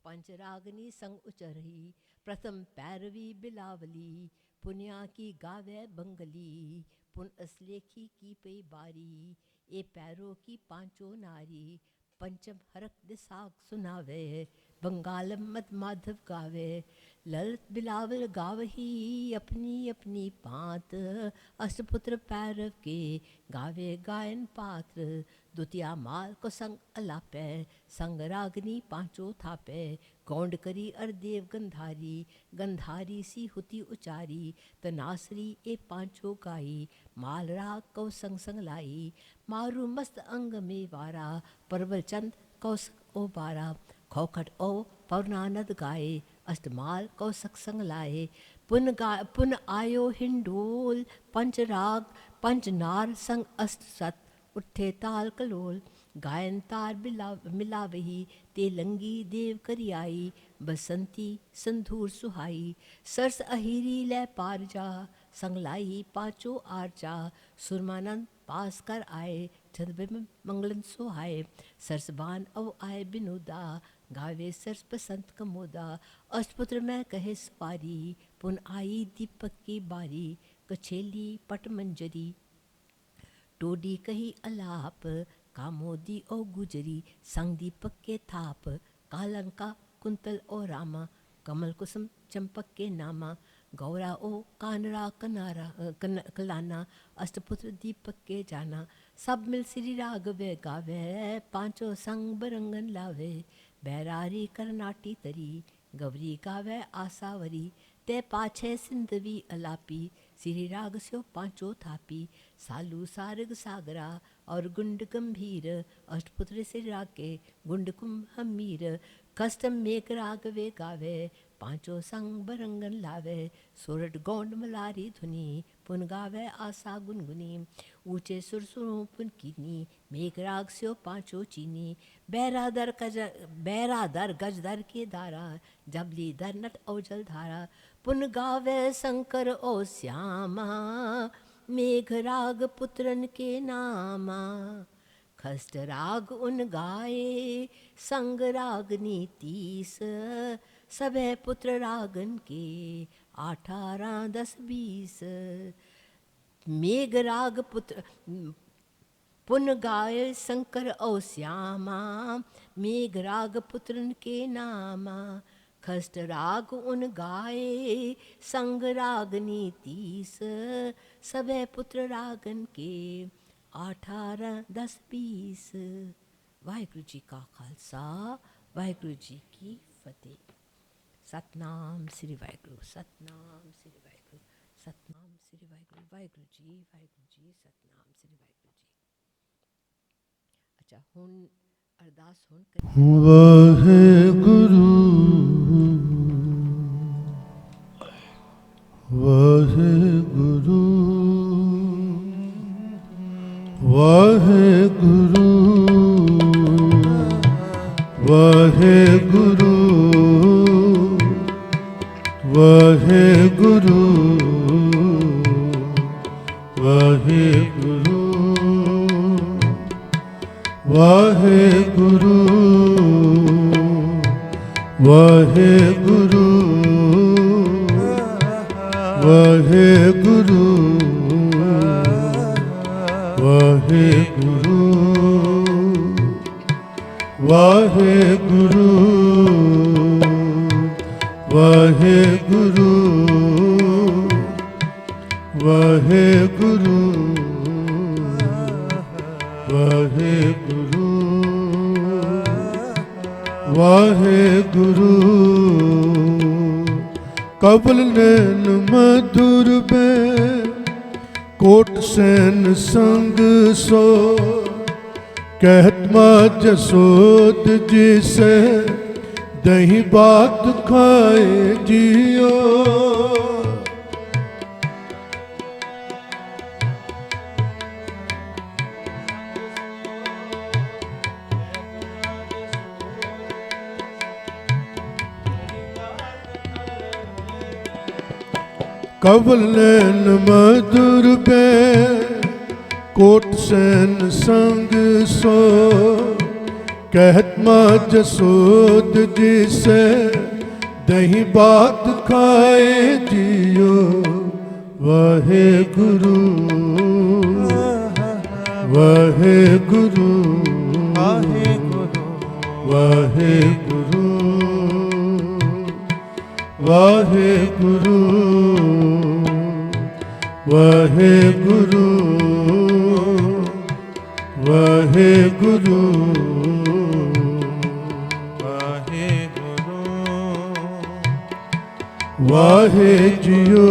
पंचरागनी संग उचरही, प्रथम पैरवी बिलावली, पुनिया की गावे बंगली, पुन असलेखी की पे बारी, ए पैरों की पांचों नारी, पंचम हरक दिसाग सुनावे, बंगालम मत माधव गावे, ललित बिलावल गावही अपनी अपनी पात, अष्टपुत्र पैरव के गावे गायन पात्र, द्वितीया माल को संग अलापे, संग रागनी पांचों थापे, गौंड करी अरदेव गंधारी, गंधारी सी हुती उचारी, तनासरी ए पांचों गाई, माल राग को संग संग लाई, मारू मस्त अंग में वारा, परवल चंद कौसक ओ बारा, खौखट ओ पवनानद गाए, अष्टमाल कौसक संग लाए, पुन आयो हिंडोल, पंच राग पंच नार संग अष्ट सत, उठे ताल कलोल, गायन तार मिलावही, तेलंगी देव करियाई, बसंती संधूर सुहाई, सरस अहिरी लै पार जा, संगलाई पांचों आरचा, सुरमानंद पास कर आए, छदबिम मंगलन सोहाए, सरसबान अव आए बिनोदा, गावे सरस बसंत कमोदा, अष्टपुत्र में कहे सवारी, पुन आई दीपक की बारी, कछेली पट मंजरी, टोडी कही अलाप, कामोदी ओ गुजरी, संग दीपक के थाप, कालंका कुंतल ओ रामा, कमल कुसुम चंपक के नामा, गौरा ओ कानरा कनारा कलाना, अष्टपुत्र दीपक के जाना, सब मिल श्री राघवे गावे, पांचों संग बरंगन लावे, बैरारी करनाटी तरी, गवरी गावे आसावरी, ते पाछे सिंधवी अलापी, श्री राग स्यो पांचों थापी, सालू सारग सागरा और गुंड गंभीर, अष्टपुत्र श्री राग के गुंड कुंभमीर, कष्टम मेघ रागवे गावे, पांचों संग बरंगन लावे, सोरठ गौंड मलारी धुनी, पुन गावे आशा गुनगुनी, ऊंचे सुरसुरों पुन कीनी, मेघ राग स्यो पांचों चीनी, बैरादर गजधर के दारा, जबली दर नट औजल धारा, पुन गावे शंकर ओ श्यामा, मेघ राग पुत्रन के नामा, खस्ट राग उन गाए, संग रागनी 30, सबे पुत्र रागन के 18 10 20, मेघ राग पुत्र पुन गाए शंकर ओ श्यामा, मेघ राग पुत्रन के नामा, खस्ट राग उन गाए, संग रागनी 30, सबे पुत्र रागन के 18 10 20। वाहिगुरु जी का खालसा, वाहिगुरु जी की फतेह। सतनाम श्री वाहिगुरु, सतनाम श्री वाहिगुरु, सतनाम श्री वाहिगुरु, वाहिगुरु जी सतनाम श्री वाहिगुरु जी। अच्छा हुन अरदास हुन वाहिगुरु वाहिगुरु वाहिगुरु वाहिगुरु वाहिगुरु वाहिगुरु वाहिगुरु वाहिगुरु वाहिगुरु वाहिगुरु वाहिगुरु वाहिगुरु वाहिगुरु वाहिगुरु वाहिगुरु कबल नैन मधुर में कोट सैन संग सो कहत माँ जसोद जी से दही बात खाए जियो कबल नैन मधुर पे कोट सैन संग सो कहत ब्रह्मा जसोद जिसे दही बात खाए जियो वाहे गुरु वाहे गुरु वाहे गुरु वाहे गुरु वाहे गुरु वाहे गुरु वाहे गुरु वाहे गुरु वाहे जियो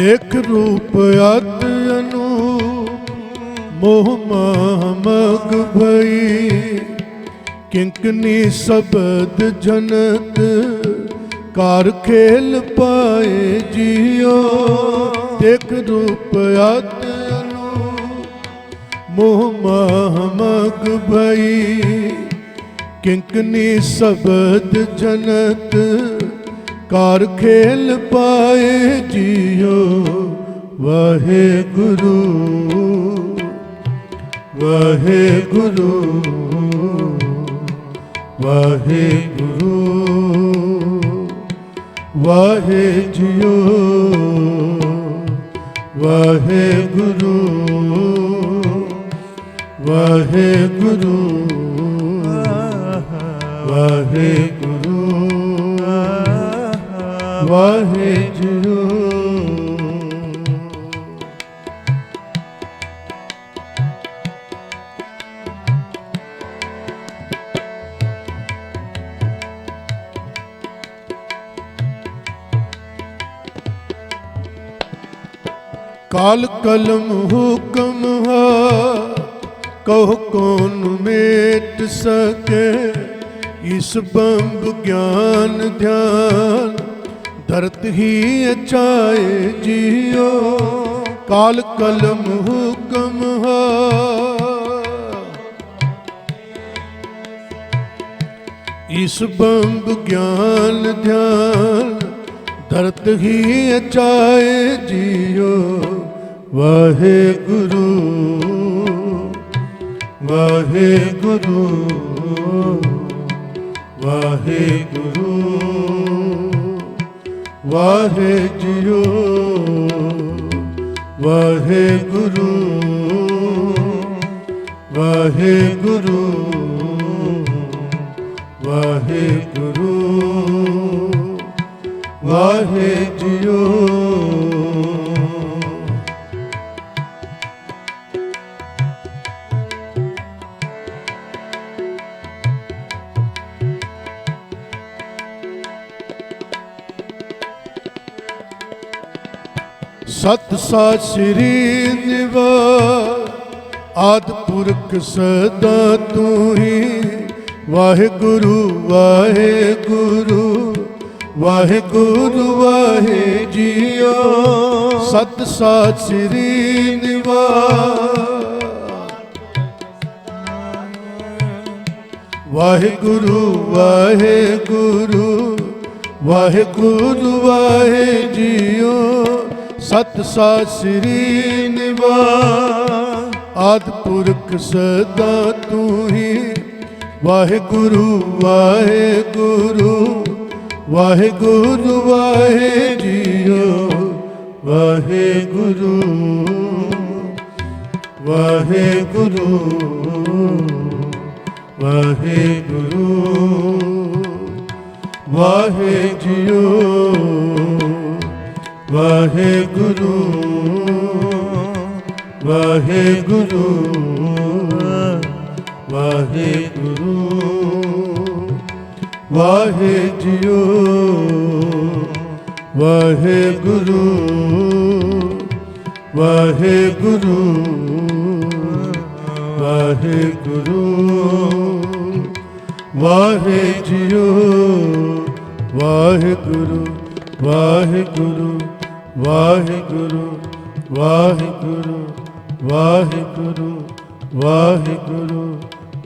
देख रूप अत अनूप मोह माह मग भई किंकनी शब्द जनत कार खेल पाए जियो देख रूप अत अनूप मोह माह मग भई किंकनी शब्द जनत कार खेल पाए जियो वाहे गुरु वाहे गुरु वाहे गुरु वाहे जियो वाहे गुरु वाहे गुरु वाहे गुरु वाहे जियो काल कलम हुक्म हा कहो कौन मेट सके इस बंब ज्ञान ध्यान धरत ही अचाए जियो काल कलम हुक्म हा इस बंब ज्ञान ध्यान धरत ही अचाए जियो वाहे गुरु वाहे गुरु वाहे गुरु वाहे जियो वाहे गुरु वाहे गुरु वाहे गुरु वाहे जियो सत सात श्री निवास आदि पुरख सदा तू ही वाहे गुरु वाहे गुरु वाहे गुरु वाहे जियो सत सात श्री निवास वाहे गुरु वाहे गुरु वाहे गुरु वाहे जियो सत सात श्री निवास आदि पुरख सदा तू ही वाहे गुरु वाहे गुरु वाहे गुरु वाहे जियो वाहे गुरु वाहे गुरु वाहे गुरु वाहे जियो वाहे गुरु वाहे गुरु वाहे गुरु वाहे जियो वाहे गुरु वाहे गुरु वाहे गुरु वाहे जियो वाहे गुरु वाहे गुरु वाहे गुरु वाहे गुरु वाहे गुरु वाहे गुरु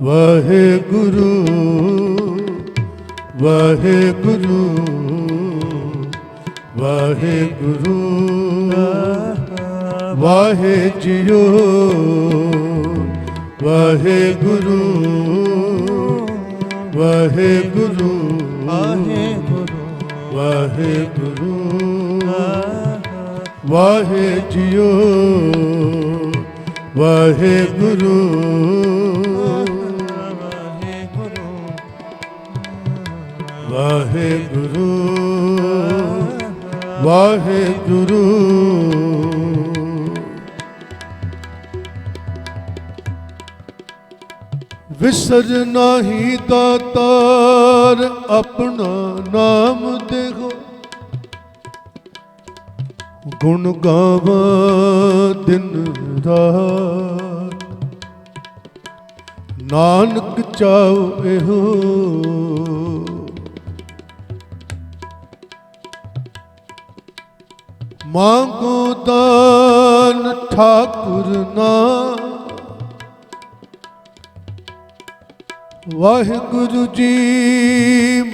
ਵਾਹਿਗੁਰੂ ਵਾਹਿਗੁਰੂ ਵਾਹਿਗੁਰੂ ਵਾਹਿ ਜੀਓ ਵਾਹਿਗੁਰੂ ਵਾਹਿਗੁਰੂ ਵਾਹਿਗੁਰੂ ਵਾਹਿਗੁਰੂ ਵਾਹਿ ਜੀਓ ਵਾਹਿਗੁਰੂ ਵਾਹਿਗੁਰੂ ਵਾਹਿਗੁਰੂ ਵਿਸਰ ਨਾਹੀ ਦਾਤਾਰ ਆਪਣਾ ਨਾਮ ਦੇਖੋ ਗੁਣ ਗਾਵਾਂ ਦਿਨ ਰਾਤ ਨਾਨਕ ਚਾਉ ਇਹੋ ਮਾਂਗੋ ਦਾਨ ਠਾਕੁਰ ਨਾ ਵਾਹਿਗੁਰੂ ਜੀ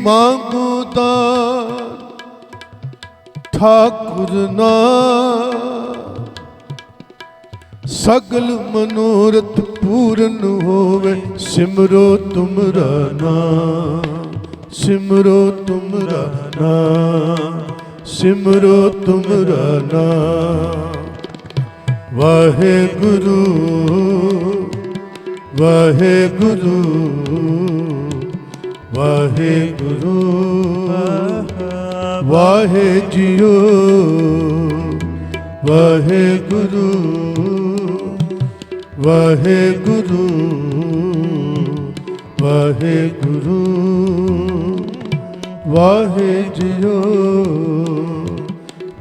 ਮਾਂਗੋ ਦਾਨ ਠਾਕੁਰ ਨਾ ਸਗਲ ਮਨੋਰਥ ਪੂਰਨ ਹੋਵੇ ਸਿਮਰੋ ਤੁਮਰਾ ਨਾਮ ਸਿਮਰੋ ਤੁਮਰਾ ਨਾਮ ਸਿਮਰੋ ਤੁਮਰਾ ਨਾਮ Waheguru Waheguru Waheguru ਵਾਹਿ JIO Waheguru Waheguru Waheguru ਵਾਹਿ JIO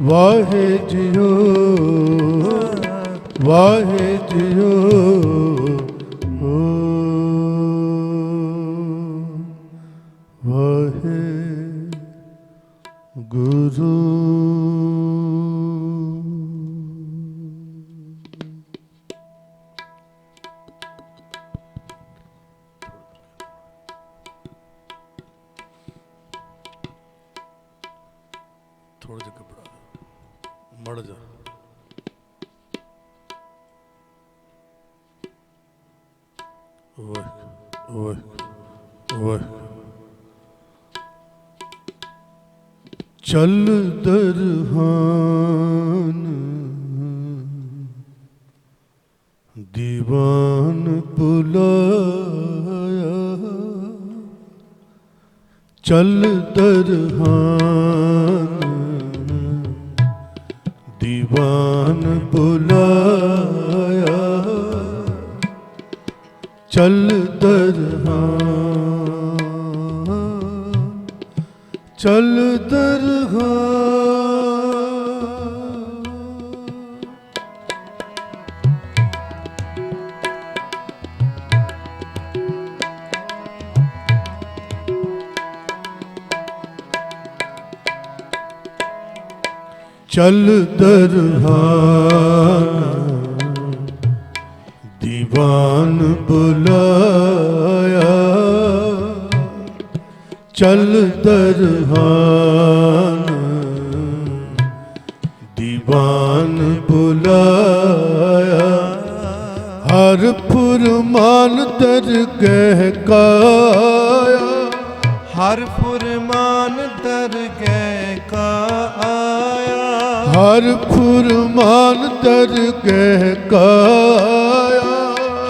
ਵਾਹਿ JIO ਵਾਹਿ JIO ਵਾਹਿ ਗੁਰੂ ਥੋੜਾ ਜਿਹਾ ਕਪੜਾ ਮੜ ਜਾ ਵਾਹਿ ਵਾਹਿ ਵਾਹਿ ਚੱਲ ਦਰਹਾਨ ਦੀਵਾਨ ਬੁਲਾਇਆ ਚੱਲ ਦਰਹਾਨ ਦੀਵਾਨ ਬੁਲਾਇਆ ਚੱਲ ਦਰਹਾਨ ਚੱਲ ਦਰਗਾਹ ਚੱਲ ਦਰਹਾਨ ਦੀਵਾਨ ਬੁਲਾਇਆ ਚੱਲ ਦਰਹਾਨ ਦੀਵਾਨ ਬੁਲਾਇਆ ਹਰ ਫੁਰਮਾਨ ਦਰਗਹਿ ਕਾਇਆ ਹਰ ਫੁਰਮਾਨ ਦਰਗਹਿ ਕਾ ਆਇਆ ਹਰ ਫੁਰਮਾਨ ਦਰਗਹਿ ਕਾਇਆ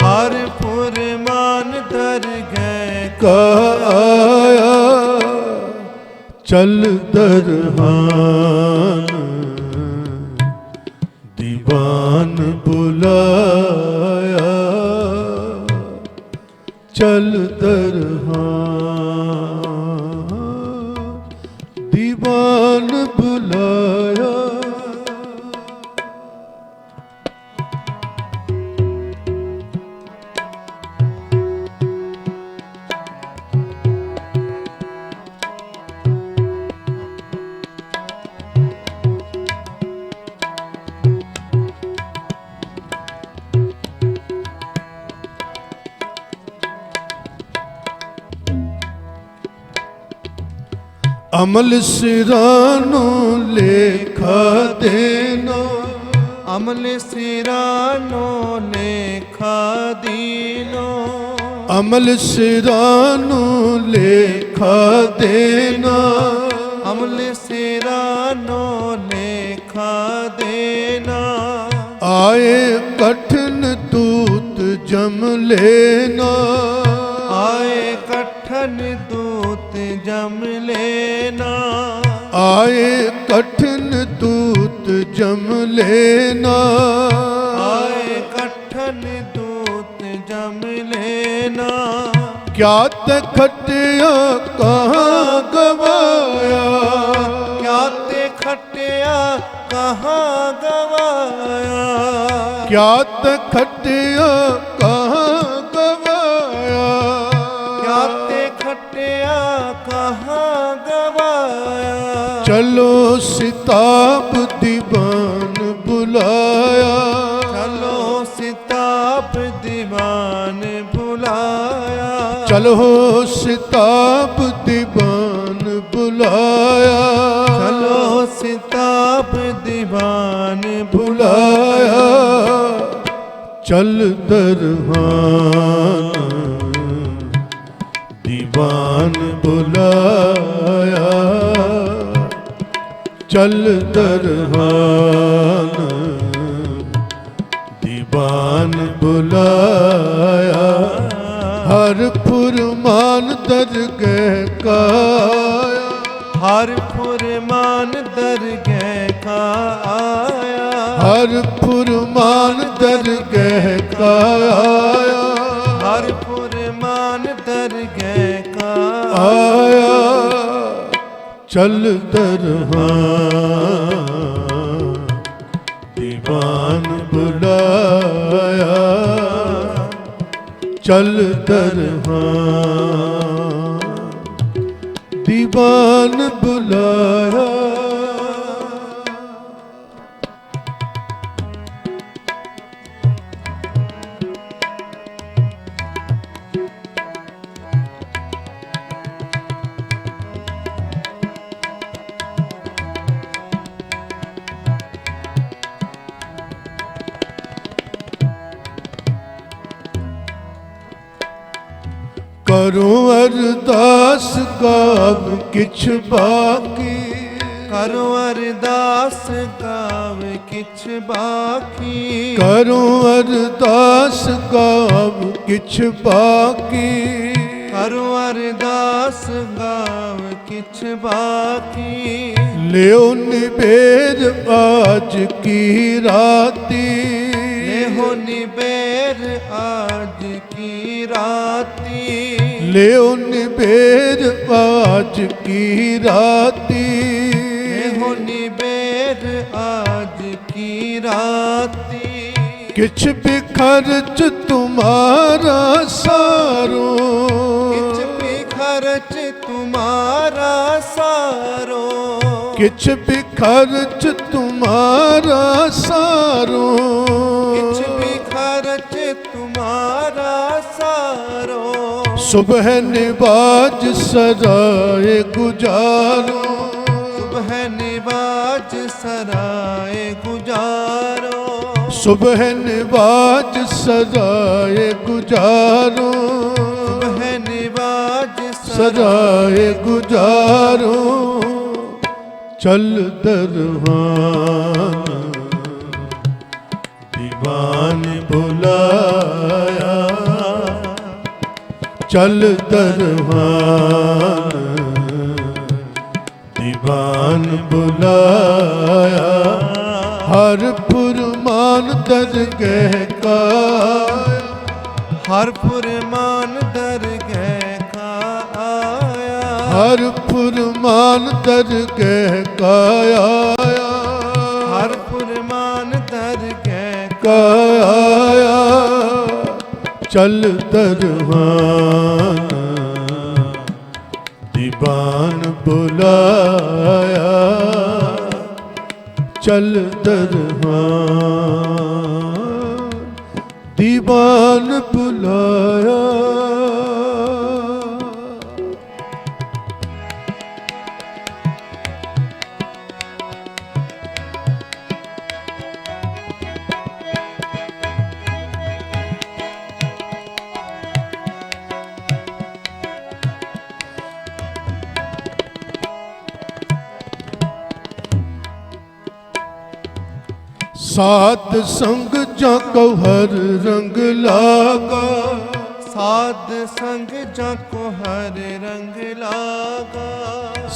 ਹਰ ਫੁਰਮਾਨ ਦਰਗਹਿ ਕਾਇਆ ਚੱਲ ਦਰਹਾਨ ਦੀਵਾਨ ਬੁਲਾਇਆ ਚੱਲ ਦਰਹਾਨ ਦੀਵਾਨ ਬੁਲਾਇਆ ਅਮਲ ਸਿਰਾਨੋ ਲੇਖਾ ਦੇਨਾ, ਅਮਲ ਸਿਰਾਨੋ ਲੇਖਾ ਦੀਨੋ, ਅਮਲ ਸਿਰਾਨੋ ਲੇਖਾ ਦੇਨਾ, ਅਮਲ ਸਿਰਾਨੋ ਲੇਖਾ ਦੇਨਾ, ਆਏ ਕਠਨ ਦੂਤ ਜਮ ਲੈਨਾ, ਆਏ ਕਠਨ ਦੂਤ ਜਮ ਲੈਨਾ, ਆਏ ਕਠਨ ਦੂਤ ਜਮ ਲੈਨਾ, ਆਏ ਕਠਨ ਦੂਤ ਜਮ ਲੈਨਾ, ਕਿਆ ਤੇ ਖਟਿਆ ਕਹਾਂ ਗਵਾਇਆ, ਕਿਆ ਤੇ ਖਟਿਆ ਕਹਾਂ ਗਵਾਇਆ, ਕਿਆ ਤੇ ਖਟਿਆ ਕਹਾਂ ਗਵਾਇਆ, ਕਿਆ ਤੇ ਖਟਿਆ ਕਹਾਂ ਗਵਾਇਆ, ਚਲੋ ਸਿਤਾਬ ਦੀਵਾਨ ਬੁਲਾਇਆ, ਚਲੋ ਸਿਤਾਬ ਦੀਵਾਨ ਬੁਲਾਇਆ, ਚਲੋ ਸਿਤਾਬ ਦੀਵਾਨ ਬੁਲਾਇਆ, ਚਲੋ ਸਿਤਾਬ ਦੀਵਾਨ ਬੁਲਾਇਆ, ਚਲ ਦਰਹਾਨ ਦੀਵਾਨ ਬੁਲਾਇਆ, ਚਲ ਦਰਹਾਨ ਦੀਵਾਨ ਬੁਲਾਇਆ, ਹਰ ਫੁਰਮਾਨ ਦਰਗਹਿ ਕਾਇਆ, ਹਰ ਫੁਰਮਾਨ ਦਰਗਹਿ ਕਾ ਆਇਆ, ਹਰ ਫੁਰਮਾਨ ਦਰਗਹਿ ਕਾਇਆ, ਹਰ ਫੁਰਮਾਨ ਦਰਗਹਿ ਕਾ ਆਇਆ, ਚਲ ਦਰਹਾਨ ਦੀਵਾਨ ਬੁਲਾਇਆ, ਚਲ ਦਰਹਾਨ ਦੀਵਾਨ ਬੁਲਾਇਆ। ਕਰੋ ਅਰਦਾਸ ਗਾਵ ਕਿਛ ਬਾਕੀ, ਕਰੋ ਅਰਦਾਸ ਗਾਵ ਕਿਛ ਬਾਕੀ, ਕਰੋ ਅਰਦਾਸ ਗਾਵ ਕਿਛ ਬਾਕੀ, ਕਰੋ ਅਰਦਾਸ ਗਾਵ ਕਿਛ ਬਾਕੀ, ਲਿਓ ਨਿਬੇਦ ਆਜ ਕੀ ਰਾਤੀ, ਲੇਹੋ ਨਿਬੇਰ ਆਜ ਕੀ ਰਾਤੀ, ਲਿਓ ਨਿਬੇਦ ਆਜ ਕੀ ਰਾਤੀ, ਲੇਹੋ ਨਿਬੇਰ ਆਜ ਕੀ ਰਾਤੀ, ਕਿਛ ਵੀ ਖਰਚ ਤੁਮਾਰਾ ਸਾਰੋ, ਕਿਛ ਵੀ ਖਰਚ ਤੁਮਾਰਾ ਸਾਰੋ, ਕਿਛ ਵੀ ਖਰਚ ਤੁਮਾਰਾ ਸਾਰੋ, ਕਿਛ ਵੀ ਖਰਚ ਤੁਮਾਰਾ ਸਾਰੋ, ਸੁਬਹ ਨਿਵਾਜ ਸਰਾਏ ਗੁਜਾਰੋ, ਸੁਬਹ ਨਿਵਾਜ ਸਰਾਏ ਗੁਜਾਰੋ, ਸੁਬਹ ਨਿਵਾਜ ਸਰਾਏ ਗੁਜਾਰੋ, ਸੁਬਹ ਨਿਵਾਜ ਸਰਾਏ ਗੁਜਾਰੋ, ਚਲ ਦਰਹਾਨ ਦੀਵਾਨ ਬੁਲਾਇਆ, ਚਲ ਦਰਹਾਨ ਦੀਵਾਨ ਬੁਲਾਇਆ, ਹਰ ਫੁਰਮਾਨ ਦਰਗਹਿ ਕਾਇਆ, ਹਰ ਫੁਰਮਾਨ ਦਰਗਹਿ ਕਾ ਆਇਆ, ਹਰ ਫੁਰਮਾਨ ਦਰਗਹਿ ਕਾਇਆ, ਹਰ ਫੁਰਮਾਨ ਦਰਗਹਿ ਕਾਇਆ, ਚਲ ਦਰਹਾਨ ਦੀਵਾਨ ਬੁਲਾਇਆ, ਚਲ ਦਰਹਾਨ ਦੀਵਾਨ ਬੁਲਾਇਆ। ਸਾਧ ਸੰਗ ਜਾਂ ਕਉ ਹਰ ਰੰਗ ਲਾਗਾ, ਸਾਧ ਸੰਗ ਜਾਂ ਕੋ ਹਰ ਰੰਗ ਲਾਗਾ,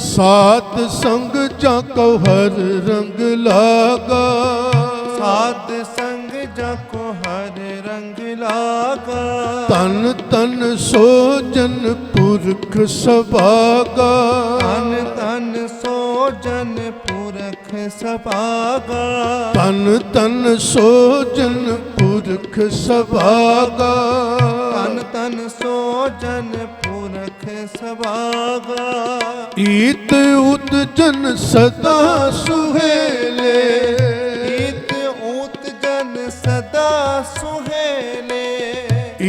ਸਾਧ ਸੰਗ ਜਾਂ ਕਉ ਹਰ ਰੰਗ ਲਾਗਾ, ਸਾਧ ਸੰਗ ਜਾਂ ਕੋ ਹਰ ਰੰਗ ਲਾਗਾ। ਤਨ ਤਨ ਸੋ ਜਨ ਪੁਰਖ ਸਭਾਗਾ, ਤਨ ਤਨ ਸੋ ਜਨ ਪੁਰਖ ਸਭਾਗਾ, ਤਨ ਤਨ ਸੋ ਜਨ ਪੁਰਖ ਸਭਾਗਾ, ਤਨ ਤਨ ਸੋ ਜਨ ਪੁਰਖ ਸਭਾਗਾ। ਈਤ ਉਤ ਜਨ ਸਦਾ ਸੁਹੇਲੇ, ਈਤ ਊਤ ਜਨ ਸਦਾ ਸੁਹੇਲੇ,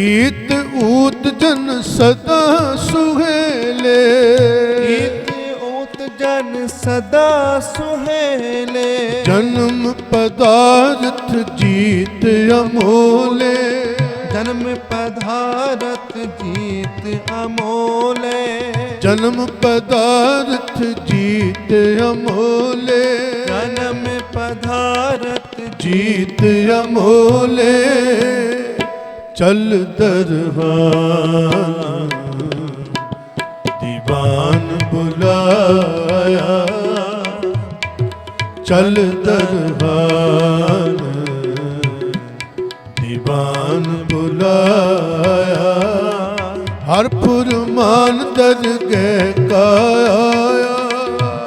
ਈਤ ਊਤ ਜਨ ਸਦਾ ਸੁਹੇਲੇ, ਈਤ ਊਤ ਜਨ ਸਦਾ ਸੁਹੇਲੇ। ਜਨਮ ਪਦਾਰਥ ਜੀਤ ਅਮੋਲੇ, ਜਨਮ ਪਧਾਰਤ ਜੀਤ ਅਮੋਲੇ, ਜਨਮ ਪਦਾਰਥ ਜੀਤ ਅਮੋਲੇ, ਜਨਮ ਪਧਾਰਤ ਜੀਤ ਅਮੋਲੇ। ਚਲ ਦਰਬਾਨ ਦੀਵਾਨ ਬੁਲਾਇਆ, ਚਲ ਦਰਬਾਨ ਦੀਵਾਨ ਬੁਲਾਇਆ, ਹਰ ਫੁਰਮਾਨ ਦਰਗਹਿ ਕਾ ਆਇਆ,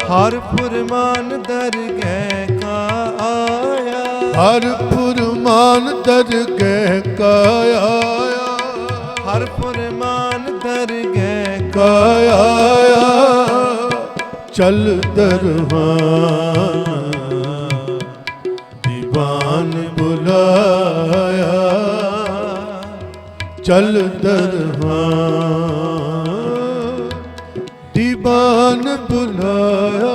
ਹਰ ਫੁਰਮਾਨ ਦਰਗਹਿ ਕਾ ਆਇਆ, ਹਰ ਫੁਰਮਾਨ ਦਰਗਹਿ ਕਾ ਆਇਆ, ਹਰ ਫੁਰਮਾਨ ਦਰਗਹਿ ਕਾ ਆਇਆ। ਚਲ ਦਰਬਾਨ ਦੀਵਾਨ ਬੁਲਾਇਆ, ਚਲ ਦਰਬਾਨ ਦੀਵਾਨ ਬੁਲਾਇਆ।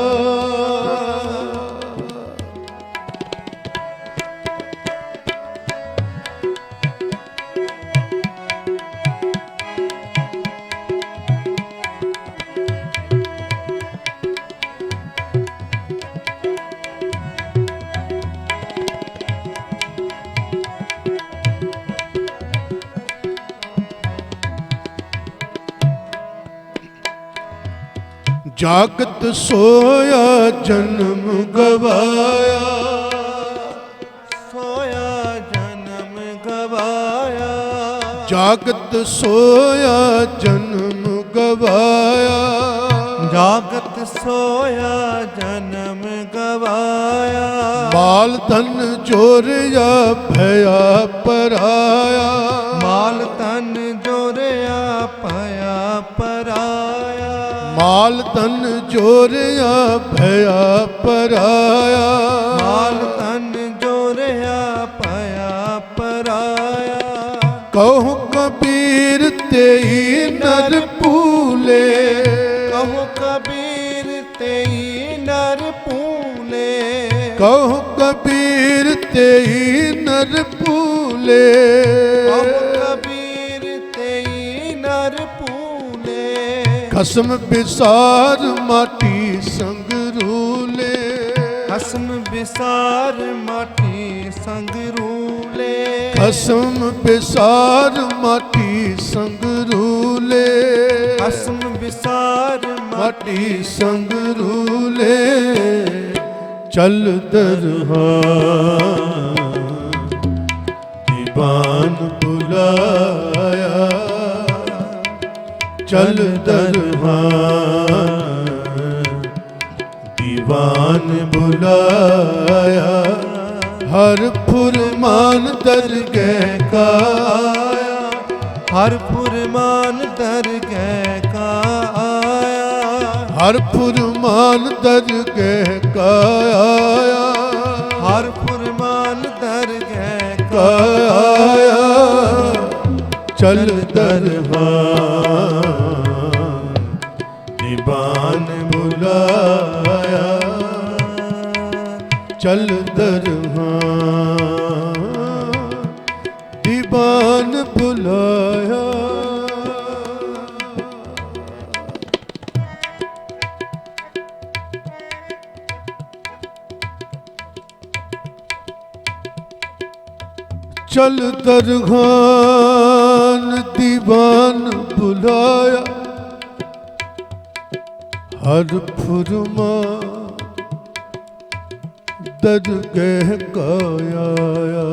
ਜਾਗਤ ਸੋਇਆ ਜਨਮ ਗਵਾਇਆ, ਸੋਇਆ ਜਨਮ ਗਵਾਇਆ, ਜਾਗਤ ਸੋਇਆ ਜਨਮ ਗਵਾਇਆ, ਜਾਗਤ ਸੋਇਆ ਜਨਮ ਗਵਾਇਆ, ਮਾਲ ਧਨ ਚੋਰਿਆ ਭਇਆ ਪਰਾਇਆ, ਮਾਲ ਤਨ ਜੋਰਿਆ ਭਇਆ ਪਰਾਇਆ, ਮਾਲ ਧਨ ਚੋਰਿਆ ਭਇਆ ਪਰਾਇਆ, ਮਾਲ ਤਨ ਜੋਰਿਆ ਭਇਆ ਪਰਾਇਆ। ਕਹੋ ਕਬੀਰ ਤੇਈ ਨਰ ਭੂਲੇ, ਕਹੋ ਕਬੀਰ ਤੇਈ ਨਰ ਭੂਲੇ, ਕਹੋ ਕਬੀਰ ਤੇਈ ਨਰ ਭੂਲੇ, ਕਹੋ ਕਬੀਰ ਤੇਈ ਨਰ ਭੂਲੇ। ਖਸਮ ਬਿਸਾਰ ਮਾਟੀ ਸੰਗ ਰੂਲੇ, ਖਸਮ ਬਿਸਾਰ ਮਾਟੀ ਸੰਗ ਰੂਲੇ, ਖਸਮ ਬਿਸਾਰ ਮਾਟੀ ਸੰਗ ਰੂਲੇ, ਖਸਮ ਬਿਸਾਰ ਮਾਟੀ ਸੰਗ ਰੂਲੇ। ਚਲ ਦਰਬਾਨ ਦੀਵਾਨ ਬੁਲਾਇਆ, ਚਲ ਦਰਬਾਨ ਦੀਵਾਨ ਬੁਲਾਇਆ, ਹਰ ਫੁਰਮਾਨ ਦਰਗਹਿ ਕਾ ਆਇਆ, ਹਰ ਫੁਰਮਾਨ ਦਰਗਹਿ ਕਾ ਆਇਆ, ਹਰ ਫੁਰਮਾਨ ਦਰਗਹਿ ਕਾ ਆਇਆ, ਹਰ ਫੁਰਮਾਨ ਦਰਗਹਿ ਕਾ ਆਇਆ। ਚਲ ਦਰਬਾਨ ਦੀਵਾਨ ਬੁਲਾਇਆ, ਚਲ ਦਰਬਾਨ ਦੀਵਾਨ ਬੁਲਾਇਆ। चल दरगान दीवान बुलाया, हर फुरमा दरगह का आया।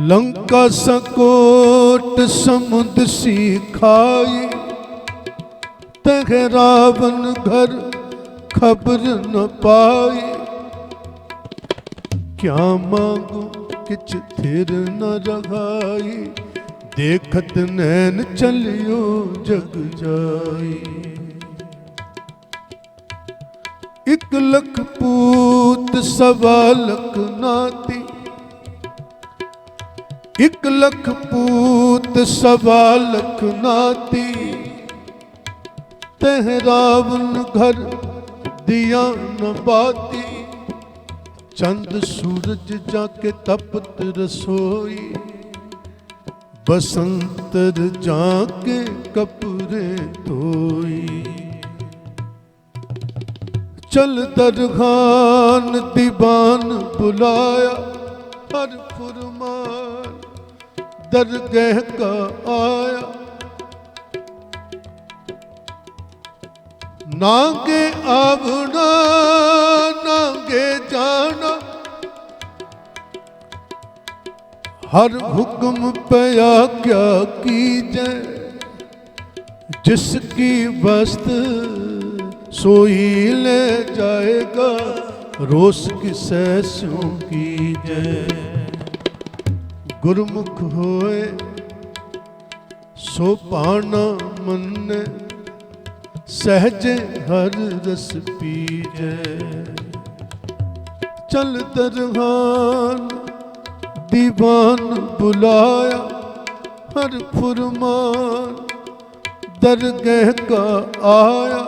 लंका सकोट समुद्र सी खाई, तह रावण घर खबर न पाई। क्या मांगू किछ थिर न रहाई, देखत नैन चलियो जग जाई। 1 लख पूत 1.25 लख नाती, 1 लख पूत 1.25 लख नाती। तह रावण घर दिया न बाती, चंद सूरज जाके तपत रसोई। बसंतर जाके कपड़े धोई। चल दरगान दीवान बुलाया, हर फुरमान दरगह का आया। नागे आवना नागे जाना, हर हुक्म पया क्या कीजे। जिसकी वस्त सोई ले जाएगा, रोस किसे स्यों कीजे। गुरमुख होए सो पाना मन्ने, सहजे हर रस पीजे। चल दरगान दीवान बुलाया, हर फुरमान दरगह का आया।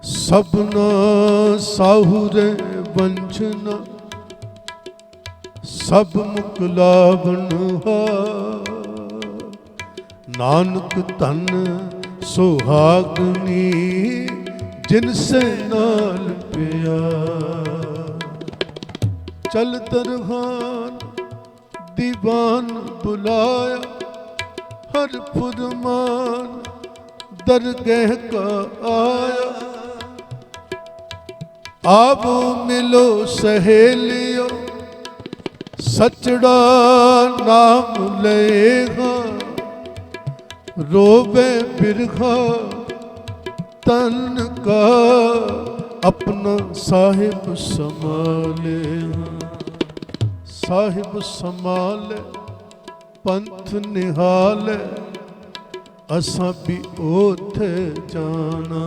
सबना साहुरे वंचना, सब मुकलावन हा। नानक तन सुहागनी, जिनसे नाल पिया। चल दरगान दीवान बुलाया, हर फुरमान दरगह का आया। आवो मिलो सहेलियो, सचड़ा नाम लेगा। रोवे बिरखा तन का, अपना साहिब संभाले। साहिब संभाले पंथ निहाले, असां भी ओथे जाना।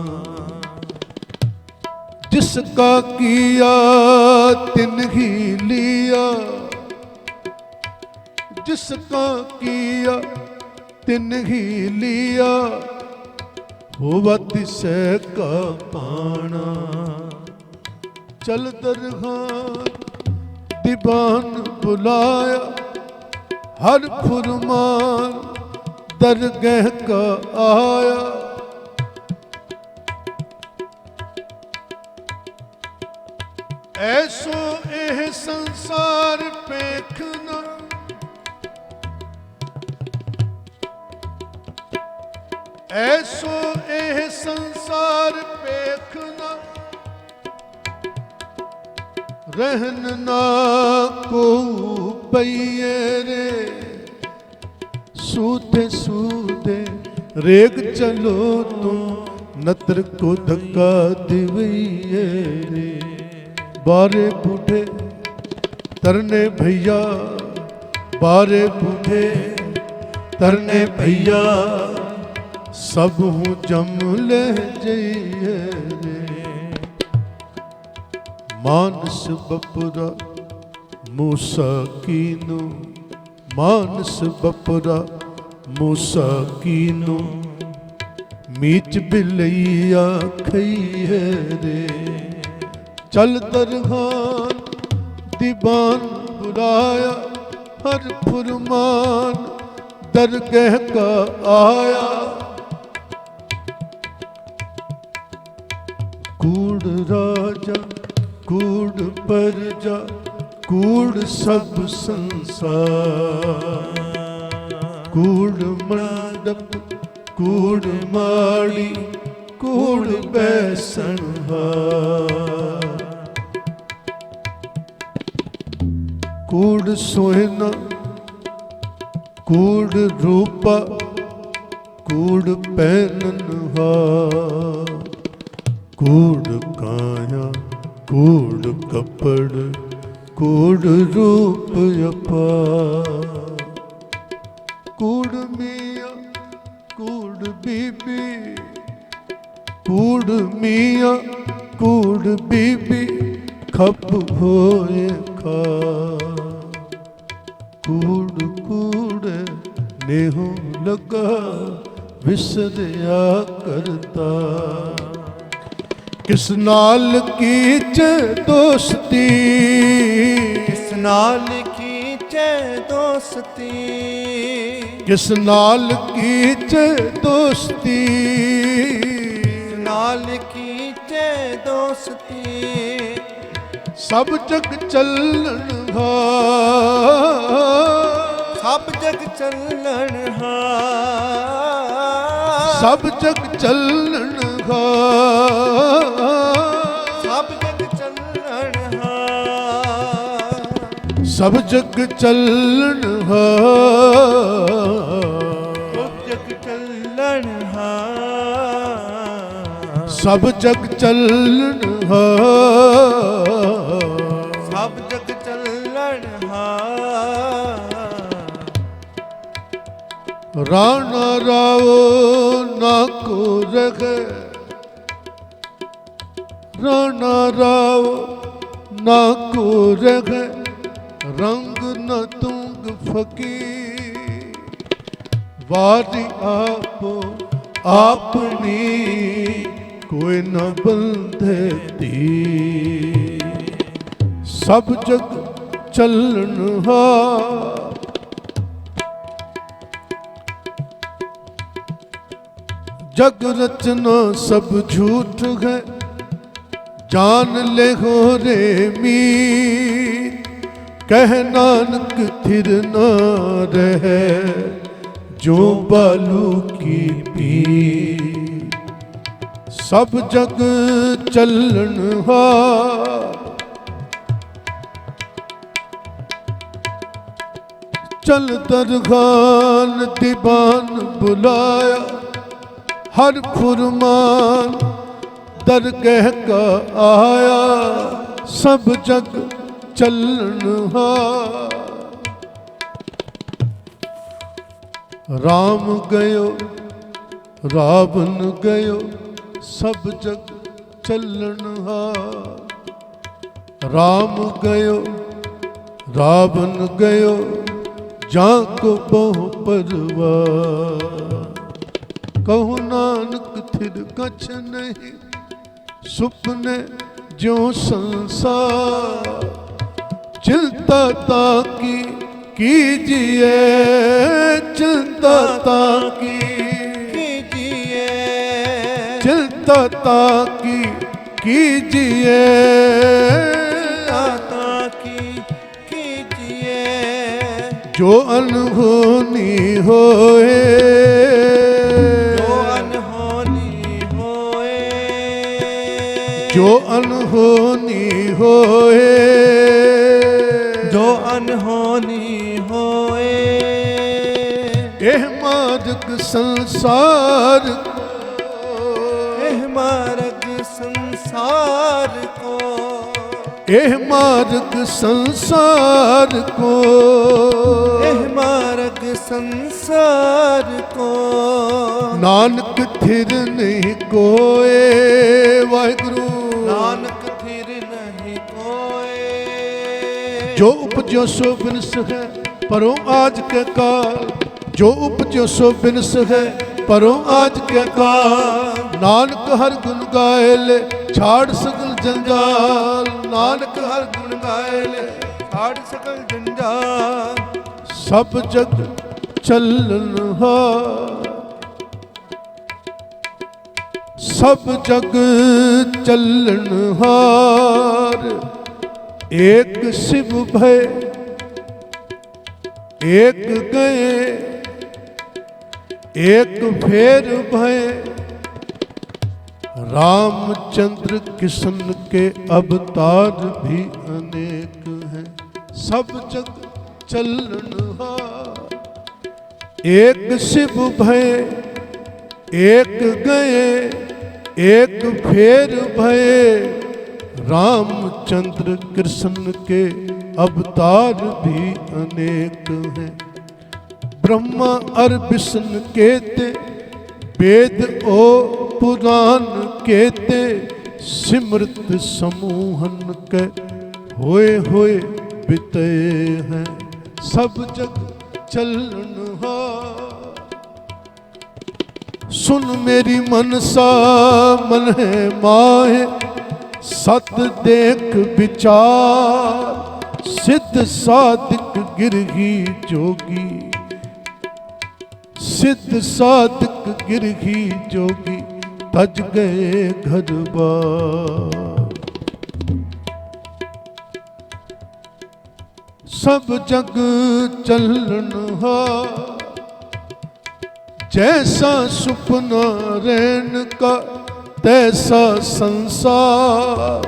जिसका किया तिन ही लिया, जिसका किया तिन ही लिया। होवा तिसे का पाना। चल दरगान दीवान बुलाया, हर फुरमान दरगह का आया। ऐसो एह संसार पेखना, ऐसो एह संसार पेखना। रहन ना को पइये रे, सूते सूते रेग चलो तुम। नत्र को धक्का दिवैये रे। बारे बूढ़े तरने भैया, बारे बूढ़े तरने भैया। सब हूँ जम ले जइए रे। मानस बपुरा मूसा कीनो, मानस बपुरा मूसा कीनो। मीच बिलैया खइए रे। चल दरगान दीवान बुलाया, हर फुरमान दरगह का आया। ਕੂੜ ਰਾਜਾ ਕੂੜ ਪਰਜਾ ਕੂੜ ਸਭ ਸੰਸਾਰ ਕੂੜ ਮੰਡਪ ਕੂੜ ਮਾੜੀ ਕੂੜ ਬੈਸਣਹਾਰ ਕੂੜ ਸੋਹਣਾ ਕੂੜ ਰੂਪਾ ਕੂੜ ਪਹਿਨਨਹਾਰ ਕੂੜ ਕਾਇਆ ਕੂੜ ਕੱਪੜ ਕੂੜ ਰੂਪ ਅਪਾਰ ਕੂੜ ਮੀਆਂ ਕੂੜ ਬੀਬੀ ਕੂੜ ਮੀਆਂ ਕੂੜ ਬੀਬੀ ਖੱਪ ਹੋਏ ਖਾ ਕੂੜ ਕੂੜ ਨੇਹੋ ਲਗਾ ਵਿਸਰਿਆ ਕਰਤਾ ਕਿਸ ਨਾਲ ਕੀਚੇ ਦੋਸਤੀ ਕਿਸ ਨਾਲ ਕੀਚੇ ਦੋਸਤੀ ਕਿਸ ਨਾਲ ਕੀਚੇ ਦੋਸਤੀ ਨਾਲ ਕੀਚੇ ਦੋਸਤੀ ਸਭ ਜਗ ਚੱਲਣਹਾਰ ਸਭ ਜਗ ਚੱਲਣਹਾਰ ਸਭ ਜਗ ਚੱਲਣਹਾਰ ਸਭ ਜਗ ਚੱਲਣਹਾਰ ਸਭ ਜਗ ਚੱਲਣਹਾਰ ਸਭ ਜਗ ਚੱਲਣਹਾਰ ਸਭ ਜਗ ਚੱਲਣਹਾਰ ਸਭ ਜਗ ਚੱਲਣਹਾਰ ਰਾਣਾ ਰਾਓ ਨਾ ਕੋ ਰਖੇ ਰਾਣਾ ਰਾਓ ਨਾ ਕੋ ਰਖੇ ਰੰਗ ਨ ਤੁੰਗ ਫਕੀਰ ਵਾਰੀ ਆਪੋ ਆਪਣੀ ਕੋਈ ਨ ਬੰਧੇ ਤੀ ਸਭ ਜਗ ਚੱਲਣਹਾਰ जग रचना सब झूठ है जान ले हो रे मीत कह नानक थिर न रहे जो बालू की पीर सब जग चलनहार चल दरगान दीवान बुलाया हर फुरमान दरगह का आया सब जग चलनहार राम गयो रावण गयो सब जग चलनहार राम गयो रावण गयो जाको बहु परवार कहु नानक थिर कछ नहीं सुपने जो संसार चिंता ताकी कीजिए चिंता ताकी कीजिए चिंता ताकी कीजिए ताकी कीजिए जो अनहोनी होए जो अनहोनी होए जो अनहोनी होए एह मार्ग संसार को एह मार्ग संसार को एह मार्ग संसार को एह मार्ग संसार को नानक थिर नहीं कोए वाहिगुरु नानक थिर नहीं कोए जो उपजो सो बिनस है परों आज के काल जो उपजो सो बिनस है परों आज के काल नानक हर गुण गाए ले छाड़ सकल जंजाल नानक हर गुण गाए ले छाड़ सकल जंजाल सब जग चलनहार सब जग चलनहार, एक शिव भय एक गए, एक फेर भय। रामचंद्र कृष्ण के अवतार भी अनेक हैं। सब जग चलनहार, एक शिव भय एक गए, एक फेर भय। रामचंद्र कृष्ण के अवतार भी अनेक हैं। ब्रह्मा और विष्णु केते, वेद ओ पुराण केते। सिमृत समूहन के होए बिते हैं। सब जग चलनहार, सुन मेरी मनसा मन है माहे। सत देख विचार, सिद्ध साधिक गिरही जोगी। सिद्ध साधिक गिरही जोगी, तज गए घर बार। सब जग चलनहार, जैसा सुपना रैन का तैसा संसार।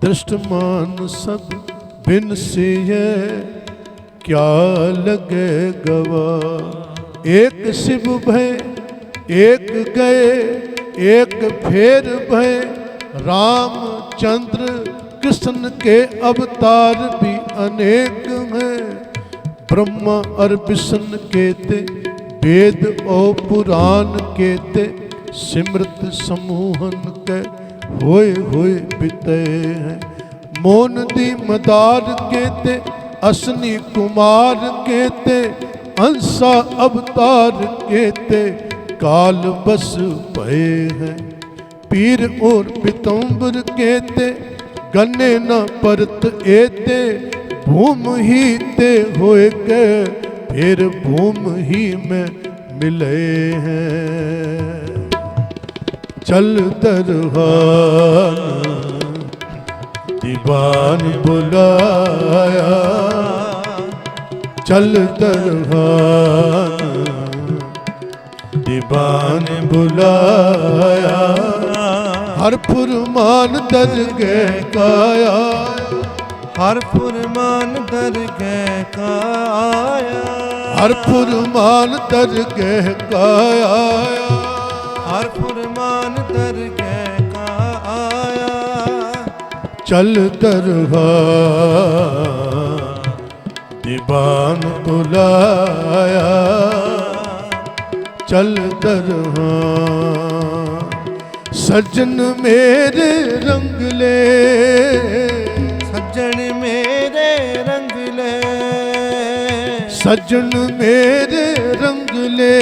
दृष्टमान सब बिन से क्या लगे गवा। एक शिव भय एक गए, एक फेर भय। रामचंद्र कृष्ण के अवतार भी अनेक हैं। ब्रह्मा और विष्णु केते, वेद और पुराण केते। सिमृत समूहन के होए बिते हैं। मोन दी मदार केते, असनी कुमार केते। अंसा अवतार केते, काल बस भय हैं। पीर और पितंबर केते, गन्ने न परत एते। भूम ही ते होए के, फिर भूम ही में मिले हैं। चल दरबार दीवान बुलाया। चल दरबार दीवान बुलाया। हर फुरमान दरगह का आया। हर फुरमान दरगह का आया। हर फुरमान दरगह का आया। हर फुरमान दरगह का आया। चल दरबार दीवान बुलाया। चल दरबार सज्जन मेरे रंग ले। सज्जन मेरे रंग ले। सज्जन मेरे रंग ले।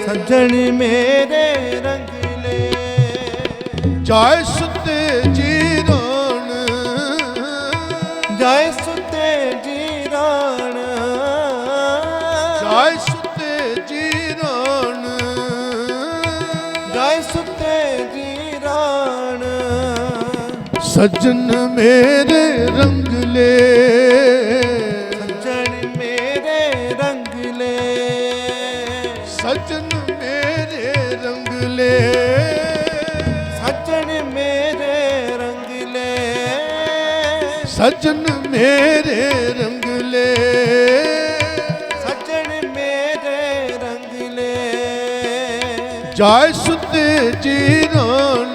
सज्जन मेरे रंग ले। जाय सुते जीरान। जाय सुते जीरान। जाय सुते जीरान। जाय सुते जीरान। सज्जन मेरे रंग ले। सज्जन मेरे रंग ले। सज्जन मेरे रंग ले। सज्जन मेरे रंग ले। सज्जन मेरे रंग ले। सज्जन मेरे रंग ले। जाय सुते जीरान।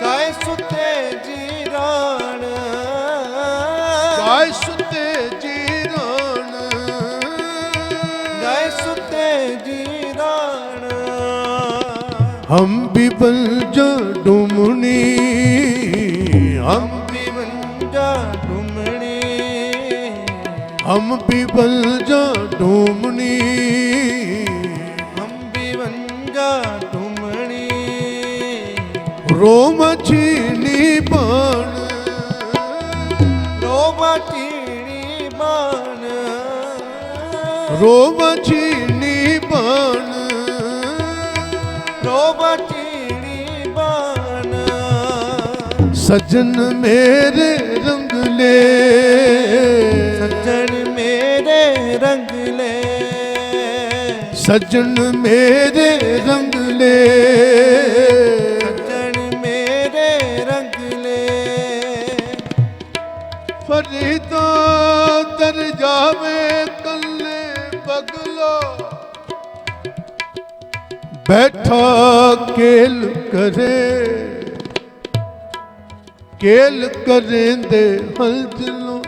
जाय सुते जीरान। जाय सुते जीरान। जाय सुते जीरान। हम भी बन जा डुमनी। हम भी बन जा डुमनी। हम भी बन जा डुमनी। हम भी बन जा डुमनी। रोम छीनी बाण। रोम चीनी बाण। रोम छीनी बाण। सजन मेरे रंग ले, सज्जन मेरे रंग ले, सजन मेरे रंग ले, सज्जन मेरे रंग ले। फरीदा दर जावे कल्ले बगलो, बैठा केल करे, केल करेंदे हलचलों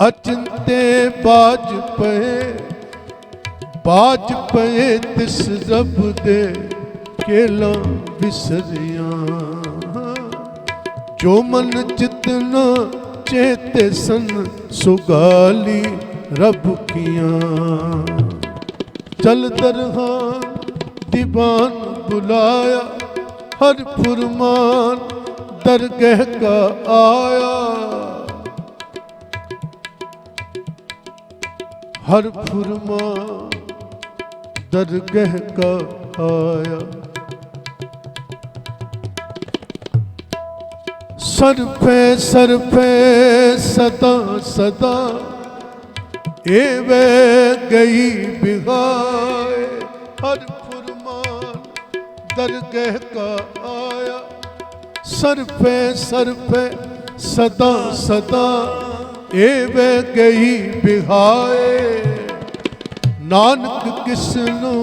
अचिंते बाज पए, बाज पए तिस रब दे केला विसरियां। जो मन चितना चेते सन सुगाली रब कियां। चल दरहान दीवान बुलाया, हर फुरमान दरगह का आया, हर फुरमान दरगह का आया। सर पे सदा सदा ए वे गई बिगाए, हर फुरमान दरगह का आया। सर पे सदा सदा ए वे गई बिहाए। नानक किसनो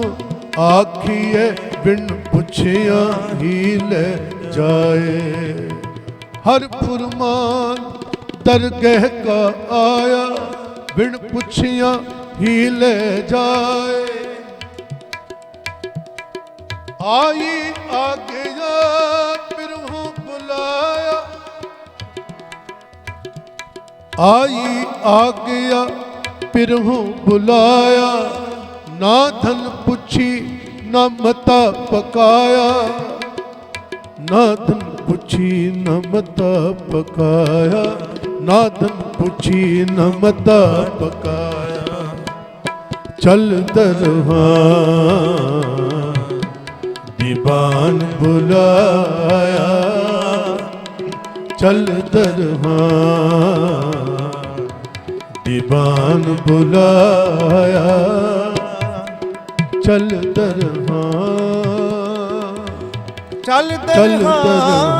आखिए बिन पुछिया ही ले जाए। हर फुरमान दरगह का आया, बिन पुछिया ही ले जाए। आई आगे जा बिरहू बुलाया, आई आ गया बिरहू बुलाया। ना धन पुछी ना मता पकाया, ना धन पुछी न मता पकाया, ना धन पुछी न मता पकाया। चल दरहान दीवान बुलाया, चल दरहान दीवान बुलाया। चल दरहान चल चल दरहान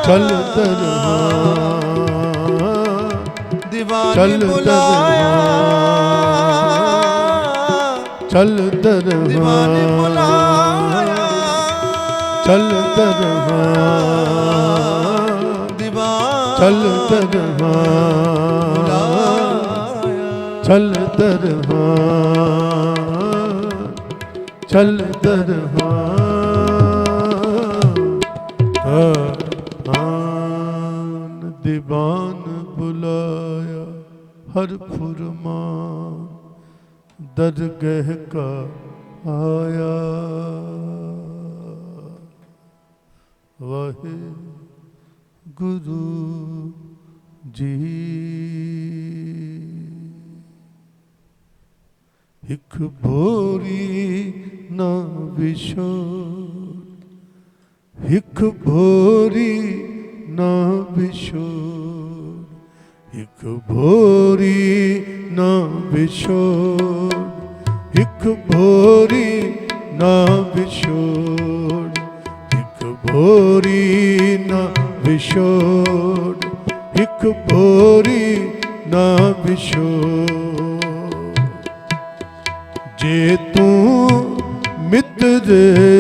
चल दरहान दीवान चल बुलाया, चल दीवान दरहान बुलाया, चल दरहान दीवान चल दरहान चल दरहान चल दरहान दीवान बुलाया। हर फुरमान दरगह का आया। वाहे गुरु जी एक भोरी ना विशो, एक भोरी ना विशो, एक भोरी ना विशो, एक भोरी ना विशो, एक भोरी ना विशोड़, एक भोरी ना विशोड़। जे तू मित्र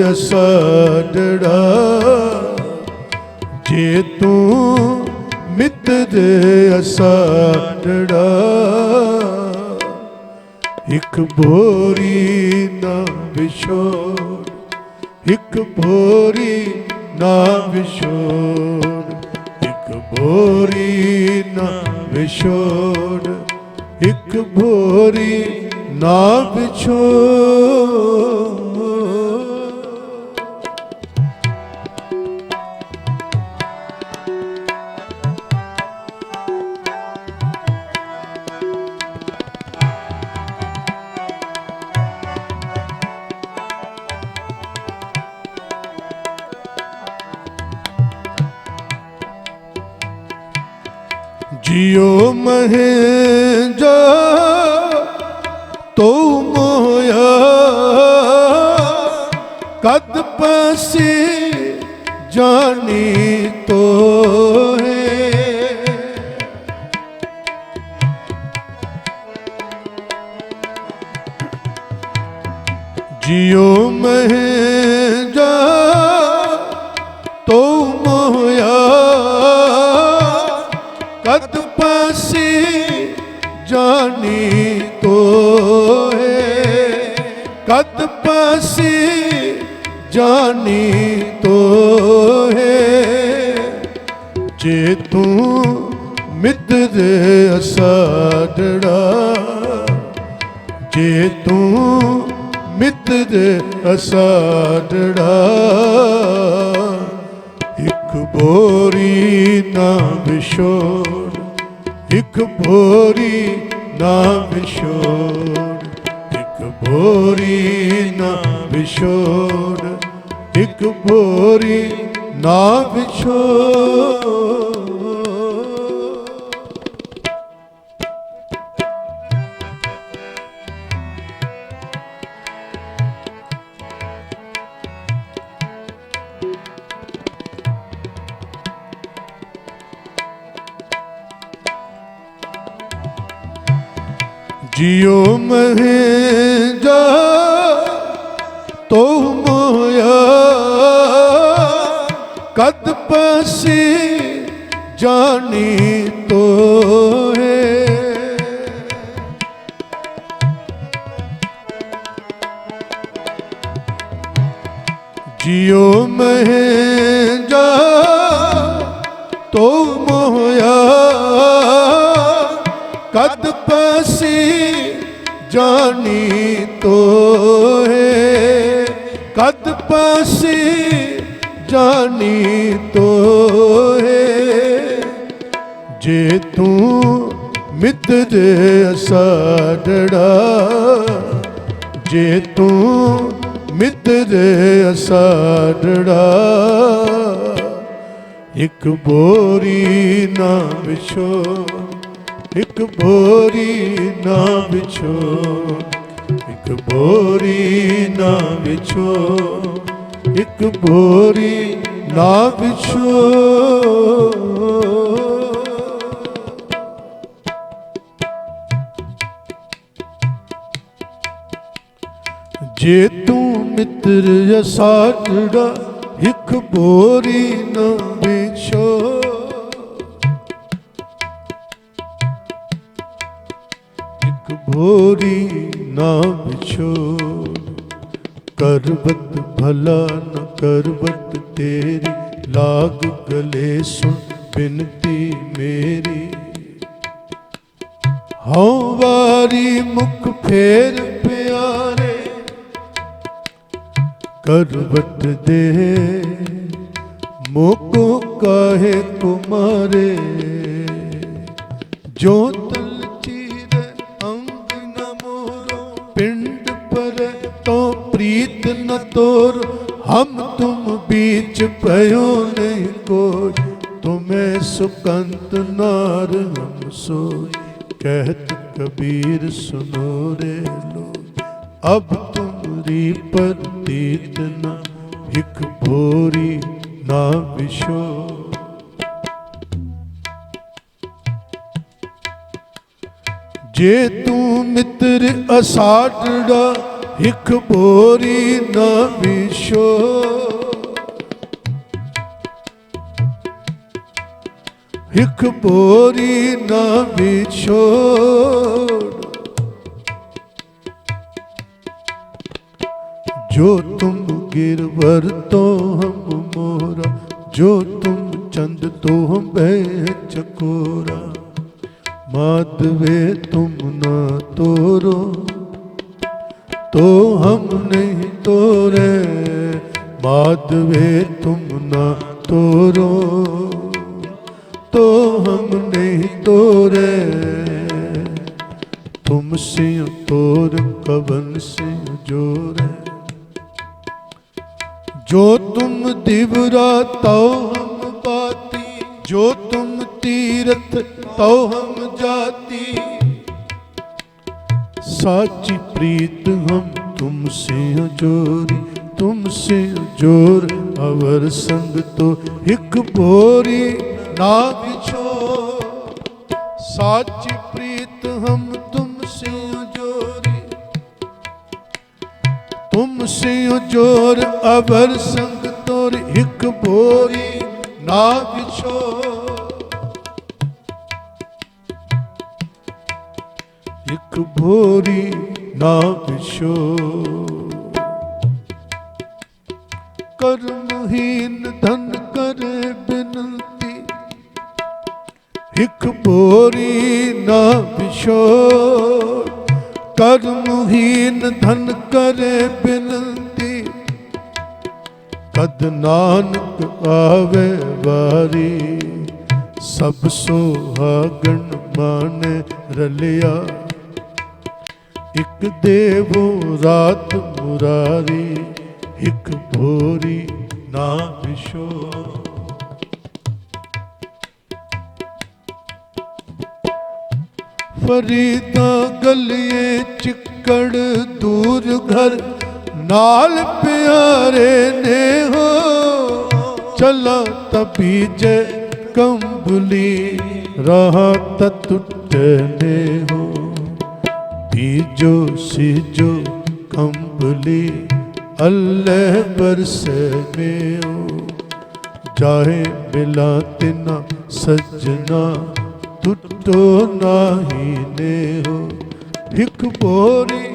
असाडड़ा, जे तू मित्र असाडड़ा, एक भोरी ना विशोड़, एक भोरी ना विशोड़, एक भोरी ना विशोड़, एक भोरी ना विछोड़। जियो महे जो तो मोया कद पसी जानी तो है। जियो महे जा तो मोया कद पासी जानी तो है। कद पासी जानी तो है। जे तू मित्र असाडड़ा जे तू मित्र असाडड़ा एक बोरी ना विछोड़ एक बोरी ना विछोड़ एक बोरी ना विछोड़ एक बोरी ना विछोड़। जियो महे जा तो मोया कद पसी जानी तो है। जियो महे जा तो मोया कद पसी जानी तो है। कद पसी जानी तो है। जे तू मित्र असाडड़ा जे तू मित्र असाडड़ा एक बोरी ना विछोड़ एक बोरी ना बिछो एक बोरी ना बिछो एक बोरी ना बिछो। जे तू मित्र असाडड़ा एक बोरी ना बिछो बोरी ना बिछोड़। करवत भला न करवत तेरी लाग गले सुन बिनती मेरी। हाँ वारी मुख फेर प्यारे करवत दे मोको काहे कुमारे। जो पिंड पर तो प्रीत न तोर हम तुम बीच भयो नहीं कोई। तुम्हें सुकंत नार हम सोई कहत कबीर सुनो रे लोग। अब तुमरी प्रतीत न एक भोरी ना बिछो। जे तू मित्र असाडड़ा एक बोरी ना बिछो एक बोरी ना बिछो। जो तुम गिरवर तो हम मोरा जो तुम चंद तो हम भय चकोरा। माधवे तुम ना तोरो तो हम नहीं तोरे। माधवे तुम ना तोरो तो हम नहीं तोरे। तुम सिंह तोर कवन सिंह जोरे। जो तुम दिवरा तो हम बाती जो तुम तीरथ तो हम जाती, साची प्रीत हम तुमसे जोरी, तुमसे जोर अवर संग तो हिक बोरी ना बिछोर। साची प्रीत हम तुमसे जोरी, तुमसे जोर अवर संग तोर हिक बोरी ना बिछोर। हिक बोरी ना बिछोर। कर्महीन धन करे बिनती, हिक बोरी ना बिछोर। कर्महीन धन करे बिनती, कद नानक आवे वारी। सब सोहागन माने रलिया, इक देवो रात मुरारी। हिक भोरी ना बिछोर। फरीदा गलिए चिक्कड़ दूर घर, नाल प्यारे ने हो। चला तबीजे कंबली, रहा टूटने हो। बीजो सीजो कंबली, अल्लाह बरसे में हो। जाहे मिला तिना सजना, टूटो नाही ने हो। हिक बोरी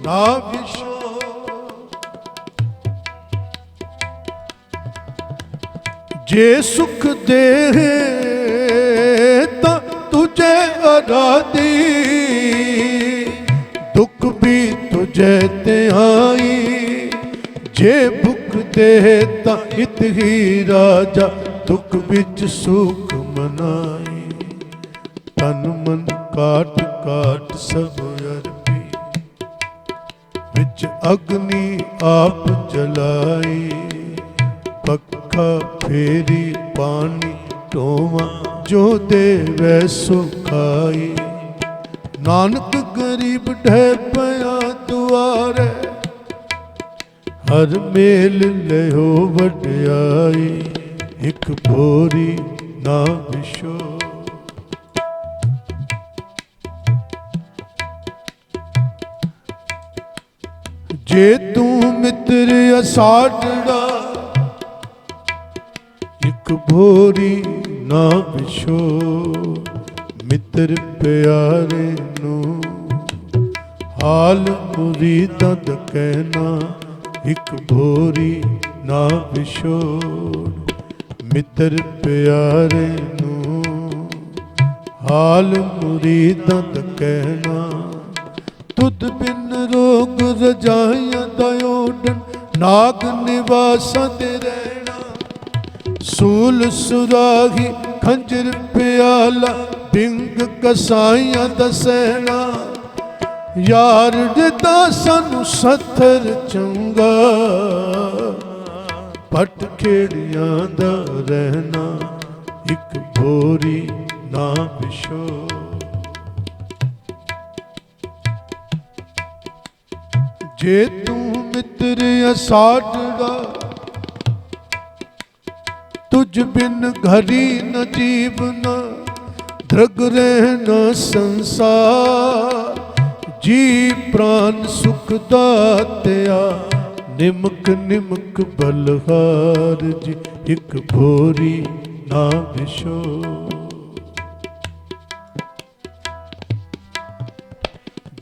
ना बिछोर। जे सुख दे ता तुझे आराधी, दुख भी तुझे ते आई। जे भुख दे ता इत ही राजा, दुख बिच सुख मनाई। तन मन काट काट सब अरपी, बिच अग्नि आप जलाई। पक्का फेरी पानी टोवा, जो देवै सो खाई। नानक गरीब ढह पया दुआरे, हर मेल लहो वड्याई। हिक बोरी ना बिछोर। जे तू मित्र असाडड़ा, हिक बोरी ना बिछोर। मित्र प्यारे नू हाल मुरीदां दा कहना, हिक बोरी ना बिछोर। मित्र प्यारे नू हाल मुरीदां दा कहना। तुद बिन रोग रजाइयां दा ओडन, नाग निवासां ते रहना। सूल सुराही खंजर प्याला, बिंग कसाइयां दा सहना। यार दिता सानू सत्थर चंगा, पट खेड़ियां दा रहना। हिक बोरी ना बिछोर। जे तू मित्र असाडड़ा, तुझ बिन घरी न जीवना। दृग रहना संसार, जी प्राण सुख दात्या। निमक निमक बलहार जी, हिक भोरी ना बिछोर।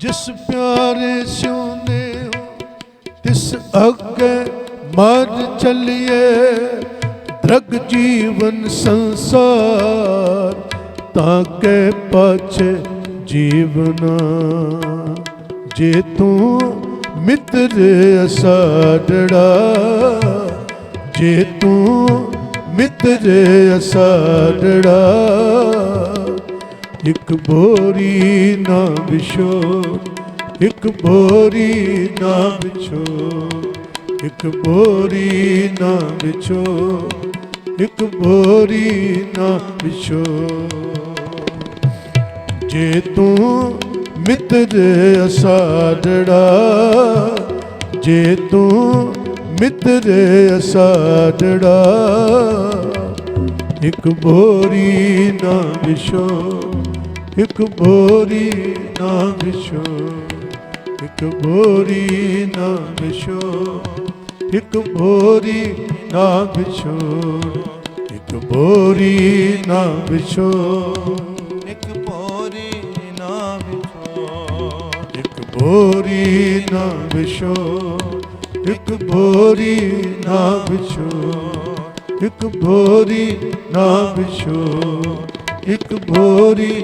जिस प्यारे स्योने हो, तिस अगे मर चलिए। दृग जीवन संसार, ताके पाछे जीवना। जे तू मित्र असाडड़ा, जे तू मित्र असाडड़ा। हिक बोरी ना बिछोर, हिक बोरी ना बिछोर। हिक बोरी ना बिछोर, हिक बोरी ना बिछोर। ਜੇ ਤੂੰ ਮਿੱਤਰ ਅਸਾੜੜਾ, ਜੇ ਤੂੰ ਮਿੱਤਰ ਅਸਾੜੜਾ, ਇੱਕ ਬੋਰੀ ਨਾ ਵਿਛੋ, ਇੱਕ ਬੋਰੀ ਨਾ ਵਿਛੋ, ਇੱਕ ਬੋਰੀ ਨਾ ਵਿਛੋ, ਇੱਕ ਬੋਰੀ ਨਾ ਵਿਛੋੜ, ਇੱਕ ਬੋਰੀ ਨਾ ਵਿਛੋੜ, ਇੱਕ ਬੋਰੀ ਨਾ ਵਿਛੋ, ਇੱਕ ਬੋਰੀ ਨਾ ਵਿਛੋੜ, ਇੱਕ ਬੋਰੀ ਨਾ ਵਿਛੋੜ, ਇੱਕ ਬੋਰੀ ਨਾ ਵਿਛੋੜ, ਇੱਕ ਬੋਰੀ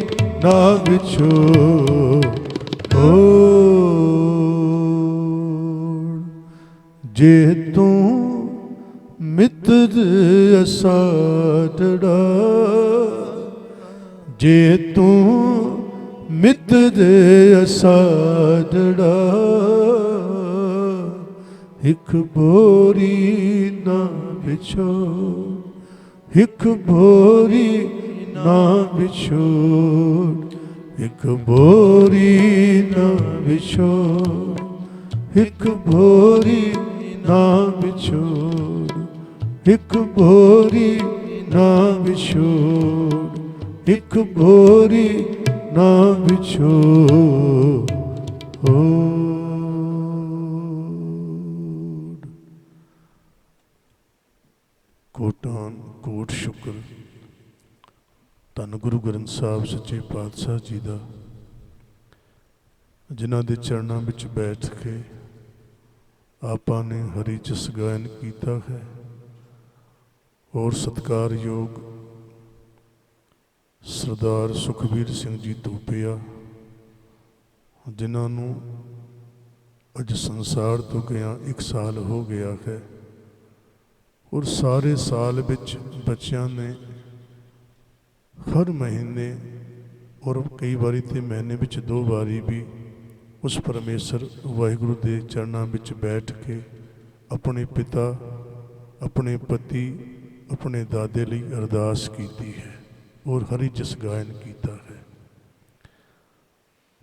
ਨਾ ਵਿਛੋੜ। ਜੇ ਤੂੰ ਮਿੱਤਰ ਅਸਾੜੜਾ, ਜੇ ਤੂੰ ਮਿੱਤਰ ਅਸਾੜੜਾ, ਇੱਕ ਬੋਰੀ ਨਾ ਵਿਛੋ, ਇੱਕ ਬੋਰੀ ਨਾ ਵਿਛੋੜ, ਇੱਕ ਬੋਰੀ ਨਾ ਵਿਛੋੜ, ਇੱਕ ਬੋਰੀ ਨਾ ਵਿਛੋੜ, ਇੱਕ ਬੋਰੀ ਨਾ ਵਿਛੋੜ, ਇੱਕ ਬੋਰੀ ਨਾ ਵਿਛੋੜ। ਕੋਟਾਂ ਕੋਟ ਸ਼ੁਕਰ ਧੰਨ ਗੁਰੂ ਗ੍ਰੰਥ ਸਾਹਿਬ ਸੱਚੇ ਪਾਤਸ਼ਾਹ ਜੀ ਦਾ, ਜਿਨ੍ਹਾਂ ਦੇ ਚਰਨਾਂ ਵਿੱਚ ਬੈਠ ਕੇ ਆਪਾਂ ਨੇ ਹਰੀ ਜਸ ਗਾਇਨ ਕੀਤਾ ਹੈ। ਔਰ ਸਤਿਕਾਰਯੋਗ ਸਰਦਾਰ ਸੁਖਬੀਰ ਸਿੰਘ ਜੀ ਧੂਪੀਆ, ਜਿਨ੍ਹਾਂ ਨੂੰ ਅੱਜ ਸੰਸਾਰ ਤੋਂ ਗਿਆ 1 ਸਾਲ ਹੋ ਗਿਆ ਹੈ। ਔਰ ਸਾਰੇ ਸਾਲ ਵਿੱਚ ਬੱਚਿਆਂ ਨੇ ਹਰ ਮਹੀਨੇ ਔਰ ਕਈ ਵਾਰੀ ਤੇ ਮਹੀਨੇ ਵਿੱਚ 2 ਵਾਰੀ ਵੀ ਉਸ ਪਰਮੇਸ਼ਰ ਵਾਹਿਗੁਰੂ ਦੇ ਚਰਨਾਂ ਵਿੱਚ ਬੈਠ ਕੇ ਆਪਣੇ ਪਿਤਾ, ਆਪਣੇ ਪਤੀ, ਆਪਣੇ ਦਾਦੇ ਲਈ ਅਰਦਾਸ ਕੀਤੀ ਹੈ ਔਰ ਹਰੀ ਜਸ ਗਾਇਨ ਕੀਤਾ ਹੈ।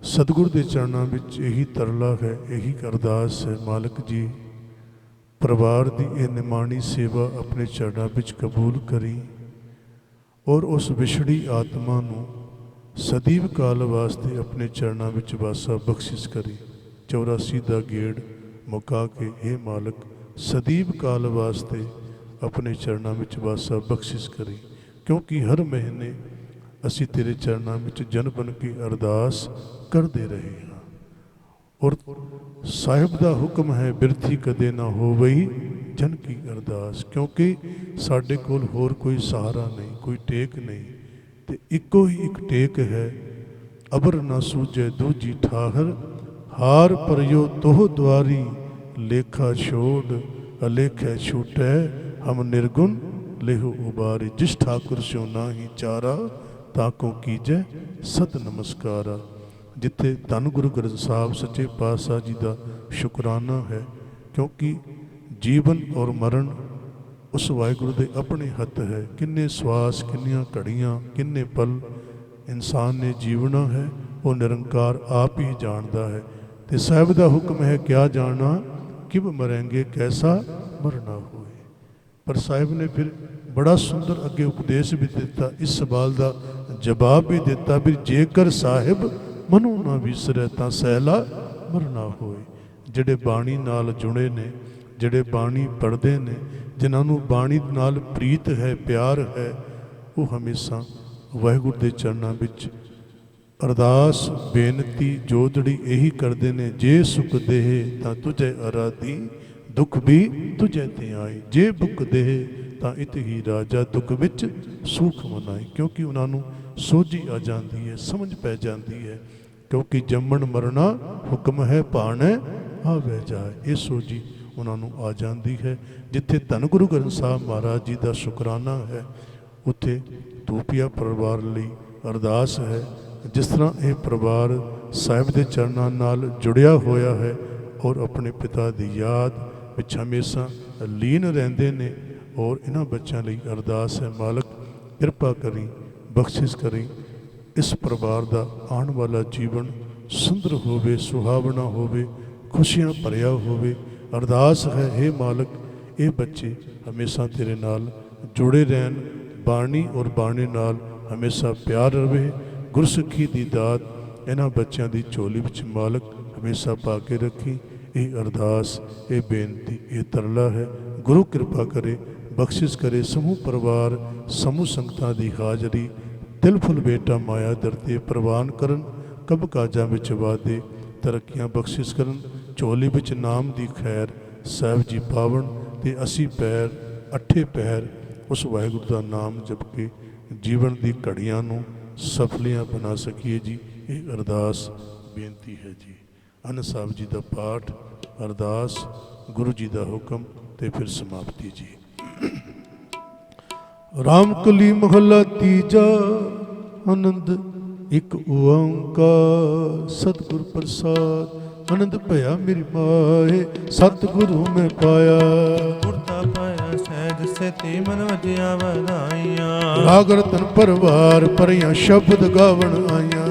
ਸਤਿਗੁਰ ਦੇ ਚਰਨਾਂ ਵਿੱਚ ਇਹੀ ਤਰਲਾ ਹੈ, ਇਹੀ ਅਰਦਾਸ ਹੈ, ਮਾਲਕ ਜੀ ਪਰਿਵਾਰ ਦੀ ਇਹ ਨਿਮਾਣੀ ਸੇਵਾ ਆਪਣੇ ਚਰਨਾਂ ਵਿੱਚ ਕਬੂਲ ਕਰੀ ਔਰ ਉਸ ਵਿਛੜੀ ਆਤਮਾ ਨੂੰ ਸਦੀਵ ਕਾਲ ਵਾਸਤੇ ਆਪਣੇ ਚਰਨਾਂ ਵਿੱਚ ਵਾਸਾ ਬਖਸ਼ਿਸ਼ ਕਰੀ। 84 ਦਾ ਗੇੜ ਮੁਕਾ ਕੇ ਇਹ ਮਾਲਕ ਸਦੀਵ ਕਾਲ ਵਾਸਤੇ ਆਪਣੇ ਚਰਨਾਂ ਵਿੱਚ ਵਾਸਾ ਬਖਸ਼ਿਸ਼ ਕਰੀ, ਕਿਉਂਕਿ ਹਰ ਮਹੀਨੇ ਅਸੀਂ ਤੇਰੇ ਚਰਨਾਂ ਵਿੱਚ ਜਨ ਬਣ ਕੇ ਅਰਦਾਸ ਕਰਦੇ ਰਹੇ ਹਾਂ। ਔਰ ਸਾਹਿਬ ਦਾ ਹੁਕਮ ਹੈ ਬਿਰਥੀ ਕਦੇ ਨਾ ਹੋਵਈ ਜਨ ਕੀ ਅਰਦਾਸ, ਕਿਉਂਕਿ ਸਾਡੇ ਕੋਲ ਹੋਰ ਕੋਈ ਸਹਾਰਾ ਨਹੀਂ, ਕੋਈ ਟੇਕ ਨਹੀਂ, ਤੇ ਇੱਕੋ ਹੀ ਇੱਕ ਟੇਕ ਹੈ, ਅਬਰ ਨਾ ਸੂਝੇ ਦੂਜੀ ਠਾਹਰ, ਹਾਰ ਪਰਿਓ ਤੋਹ ਦੁਆਰੀ, ਲੇਖਾ ਛੋੜ ਅਲੇਖੈ ਛੂਟੈ, ਹਮ ਨਿਰਗੁਣ ਲੇਹੁ ਉਬਾਰੀ, ਜਿਸ ਠਾਕੁਰ ਸਿਉ ਨਾਹੀ ਚਾਰਾ, ਤਾਕੋ ਕੀਜੈ ਸਤ ਨਮਸਕਾਰਾ। ਜਿੱਥੇ ਧੰਨ ਗੁਰੂ ਗ੍ਰੰਥ ਸਾਹਿਬ ਸੱਚੇ ਪਾਤਸ਼ਾਹ ਜੀ ਦਾ ਸ਼ੁਕਰਾਨਾ ਹੈ, ਕਿਉਂਕਿ ਜੀਵਨ ਔਰ ਮਰਨ ਉਸ ਵਾਹਿਗੁਰੂ ਦੇ ਆਪਣੇ ਹੱਥ ਹੈ। ਕਿੰਨੇ ਸਵਾਸ, ਕਿੰਨੀਆਂ ਘੜੀਆਂ, ਕਿੰਨੇ ਪਲ ਇਨਸਾਨ ਨੇ ਜੀਵਣਾ ਹੈ, ਉਹ ਨਿਰੰਕਾਰ ਆਪ ਹੀ ਜਾਣਦਾ ਹੈ। ਤੇ ਸਾਹਿਬ ਦਾ ਹੁਕਮ ਹੈ ਕਿਆ ਜਾਣਨਾ ਕਿਵ ਮਰੇਂਗੇ ਕੈਸਾ ਮਰਨਾ ਹੋਏ। ਪਰ ਸਾਹਿਬ ਨੇ ਫਿਰ ਬੜਾ ਸੁੰਦਰ ਅੱਗੇ ਉਪਦੇਸ਼ ਵੀ ਦਿੱਤਾ, ਇਸ ਸਵਾਲ ਦਾ ਜਵਾਬ ਵੀ ਦਿੱਤਾ ਵੀ ਜੇਕਰ ਸਾਹਿਬ ਮਨੋਂ ਨਾ ਵਿਸਰੈ ਤਾਂ ਸਹਿਲਾ ਮਰਨਾ ਹੋਏ। ਜਿਹੜੇ ਬਾਣੀ ਨਾਲ ਜੁੜੇ ਨੇ, ਜਿਹੜੇ ਬਾਣੀ ਪੜ੍ਹਦੇ ਨੇ, ਜਿਨ੍ਹਾਂ ਨੂੰ ਬਾਣੀ ਨਾਲ ਪ੍ਰੀਤ ਹੈ, ਪਿਆਰ ਹੈ, ਉਹ ਹਮੇਸ਼ਾ ਵਾਹਿਗੁਰੂ ਦੇ ਚਰਨਾਂ ਵਿੱਚ ਅਰਦਾਸ ਬੇਨਤੀ ਜੋਦੜੀ ਇਹੀ ਕਰਦੇ ਨੇ, ਜੇ ਸੁਖ ਦੇਹ ਤਾਂ ਤੁਝੇ ਅਰਾਧੀ, ਦੁੱਖ ਵੀ ਤੁਝੇ ਤੇ ਆਈ, ਜੇ ਭੁੱਖ ਦੇਹ ਤਾਂ ਇਤ ਹੀ ਰਾਜਾ, ਦੁੱਖ ਵਿੱਚ ਸੁਖ ਮਨਾਈ। ਕਿਉਂਕਿ ਉਹਨਾਂ ਨੂੰ ਸੋਝੀ ਆ ਜਾਂਦੀ ਹੈ, ਸਮਝ ਪੈ ਜਾਂਦੀ ਹੈ, ਕਿਉਂਕਿ ਜੰਮਣ ਮਰਨਾ ਹੁਕਮ ਹੈ, ਭਾਣੈ ਆਵੇ ਜਾਏ, ਇਹ ਸੋਝੀ ਉਹਨਾਂ ਨੂੰ ਆ ਜਾਂਦੀ ਹੈ। ਜਿੱਥੇ ਧੰਨ ਗੁਰੂ ਗ੍ਰੰਥ ਸਾਹਿਬ ਮਹਾਰਾਜ ਜੀ ਦਾ ਸ਼ੁਕਰਾਨਾ ਹੈ, ਉੱਥੇ ਧੂਪੀਆ ਪਰਿਵਾਰ ਲਈ ਅਰਦਾਸ ਹੈ। ਜਿਸ ਤਰ੍ਹਾਂ ਇਹ ਪਰਿਵਾਰ ਸਾਹਿਬ ਦੇ ਚਰਨਾਂ ਨਾਲ ਜੁੜਿਆ ਹੋਇਆ ਹੈ ਔਰ ਆਪਣੇ ਪਿਤਾ ਦੀ ਯਾਦ ਵਿੱਚ ਹਮੇਸ਼ਾ ਲੀਨ ਰਹਿੰਦੇ ਨੇ, ਔਰ ਇਹਨਾਂ ਬੱਚਿਆਂ ਲਈ ਅਰਦਾਸ ਹੈ, ਮਾਲਕ ਕਿਰਪਾ ਕਰੀ, ਬਖਸ਼ਿਸ਼ ਕਰੀ, ਇਸ ਪਰਿਵਾਰ ਦਾ ਆਉਣ ਵਾਲਾ ਜੀਵਨ ਸੁੰਦਰ ਹੋਵੇ, ਸੁਹਾਵਣਾ ਹੋਵੇ, ਖੁਸ਼ੀਆਂ ਭਰਿਆ ਹੋਵੇ। ਅਰਦਾਸ ਹੈ, ਹੇ ਮਾਲਕ, ਇਹ ਬੱਚੇ ਹਮੇਸ਼ਾ ਤੇਰੇ ਨਾਲ ਜੁੜੇ ਰਹਿਣ, ਬਾਣੀ ਔਰ ਬਾਣੀ ਨਾਲ ਹਮੇਸ਼ਾ ਪਿਆਰ ਰਵੇ। ਗੁਰਸਿੱਖੀ ਦੀ ਦਾਤ ਇਹਨਾਂ ਬੱਚਿਆਂ ਦੀ ਝੋਲੀ ਵਿੱਚ ਮਾਲਕ ਹਮੇਸ਼ਾ ਪਾ ਕੇ ਰੱਖੀ। ਇਹ ਅਰਦਾਸ, ਇਹ ਬੇਨਤੀ, ਇਹ ਤਰਲਾ ਹੈ। ਗੁਰੂ ਕਿਰਪਾ ਕਰੇ, ਬਖਸ਼ਿਸ਼ ਕਰੇ। ਸਮੂਹ ਪਰਿਵਾਰ, ਸਮੂਹ ਸੰਗਤਾਂ ਦੀ ਹਾਜ਼ਰੀ ਦਿਲ ਫੁੱਲ ਬੇਟਾ ਮਾਇਆ ਦਰ 'ਤੇ ਪ੍ਰਵਾਨ ਕਰਨ। ਕਬ ਕਾਜਾਂ ਵਿੱਚ ਵਾਧੇ, ਤਰੱਕੀਆਂ ਬਖਸ਼ਿਸ਼ ਕਰਨ। ਝੋਲੀ ਵਿੱਚ ਨਾਮ ਦੀ ਖੈਰ ਸਾਹਿਬ ਜੀ ਪਾਵਨ, ਤੇ ਅਸੀਂ ਪੈਰ, ਅੱਠੇ ਪੈਰ ਉਸ ਵਾਹਿਗੁਰੂ ਦਾ ਨਾਮ ਜਪ ਕੇ ਜੀਵਨ ਦੀ ਘੜੀਆਂ ਨੂੰ ਸਫਲੀਆਂ ਬਣਾ ਸਕੀਏ ਜੀ। ਇਹ ਅਰਦਾਸ ਬੇਨਤੀ ਹੈ ਜੀ। ਅੰਨ ਸਾਹਿਬ ਜੀ ਦਾ ਪਾਠ, ਅਰਦਾਸ, ਗੁਰੂ ਜੀ ਦਾ ਹੁਕਮ ਤੇ ਫਿਰ ਸਮਾਪਤੀ ਜੀ। ਰਾਮ ਕਲੀ ਮਹੱਲਾ ਤੀਜਾ। ਆਨੰਦ ਇੱਕ ਓੰਕਾਰ ਸਤਿਗੁਰ ਪ੍ਰਸਾਦ। ਆਨੰਦ ਭਇਆ ਮੇਰੀ ਮਾਏ, ਸਤਿਗੁਰੂ ਮੈਂ ਪਾਇਆ। ਗੁਰਤਾ ਪਾਇਆ ਸਹਿਜ ਸੇਤੀ ਮਨ ਵਜਿਆ ਵਧਾਈਆਂ। ਰਾਗ ਰਤਨ ਪਰਵਾਰ ਭਰੀਆਂ ਸ਼ਬਦ ਗਾਵਣ ਆਈਆਂ।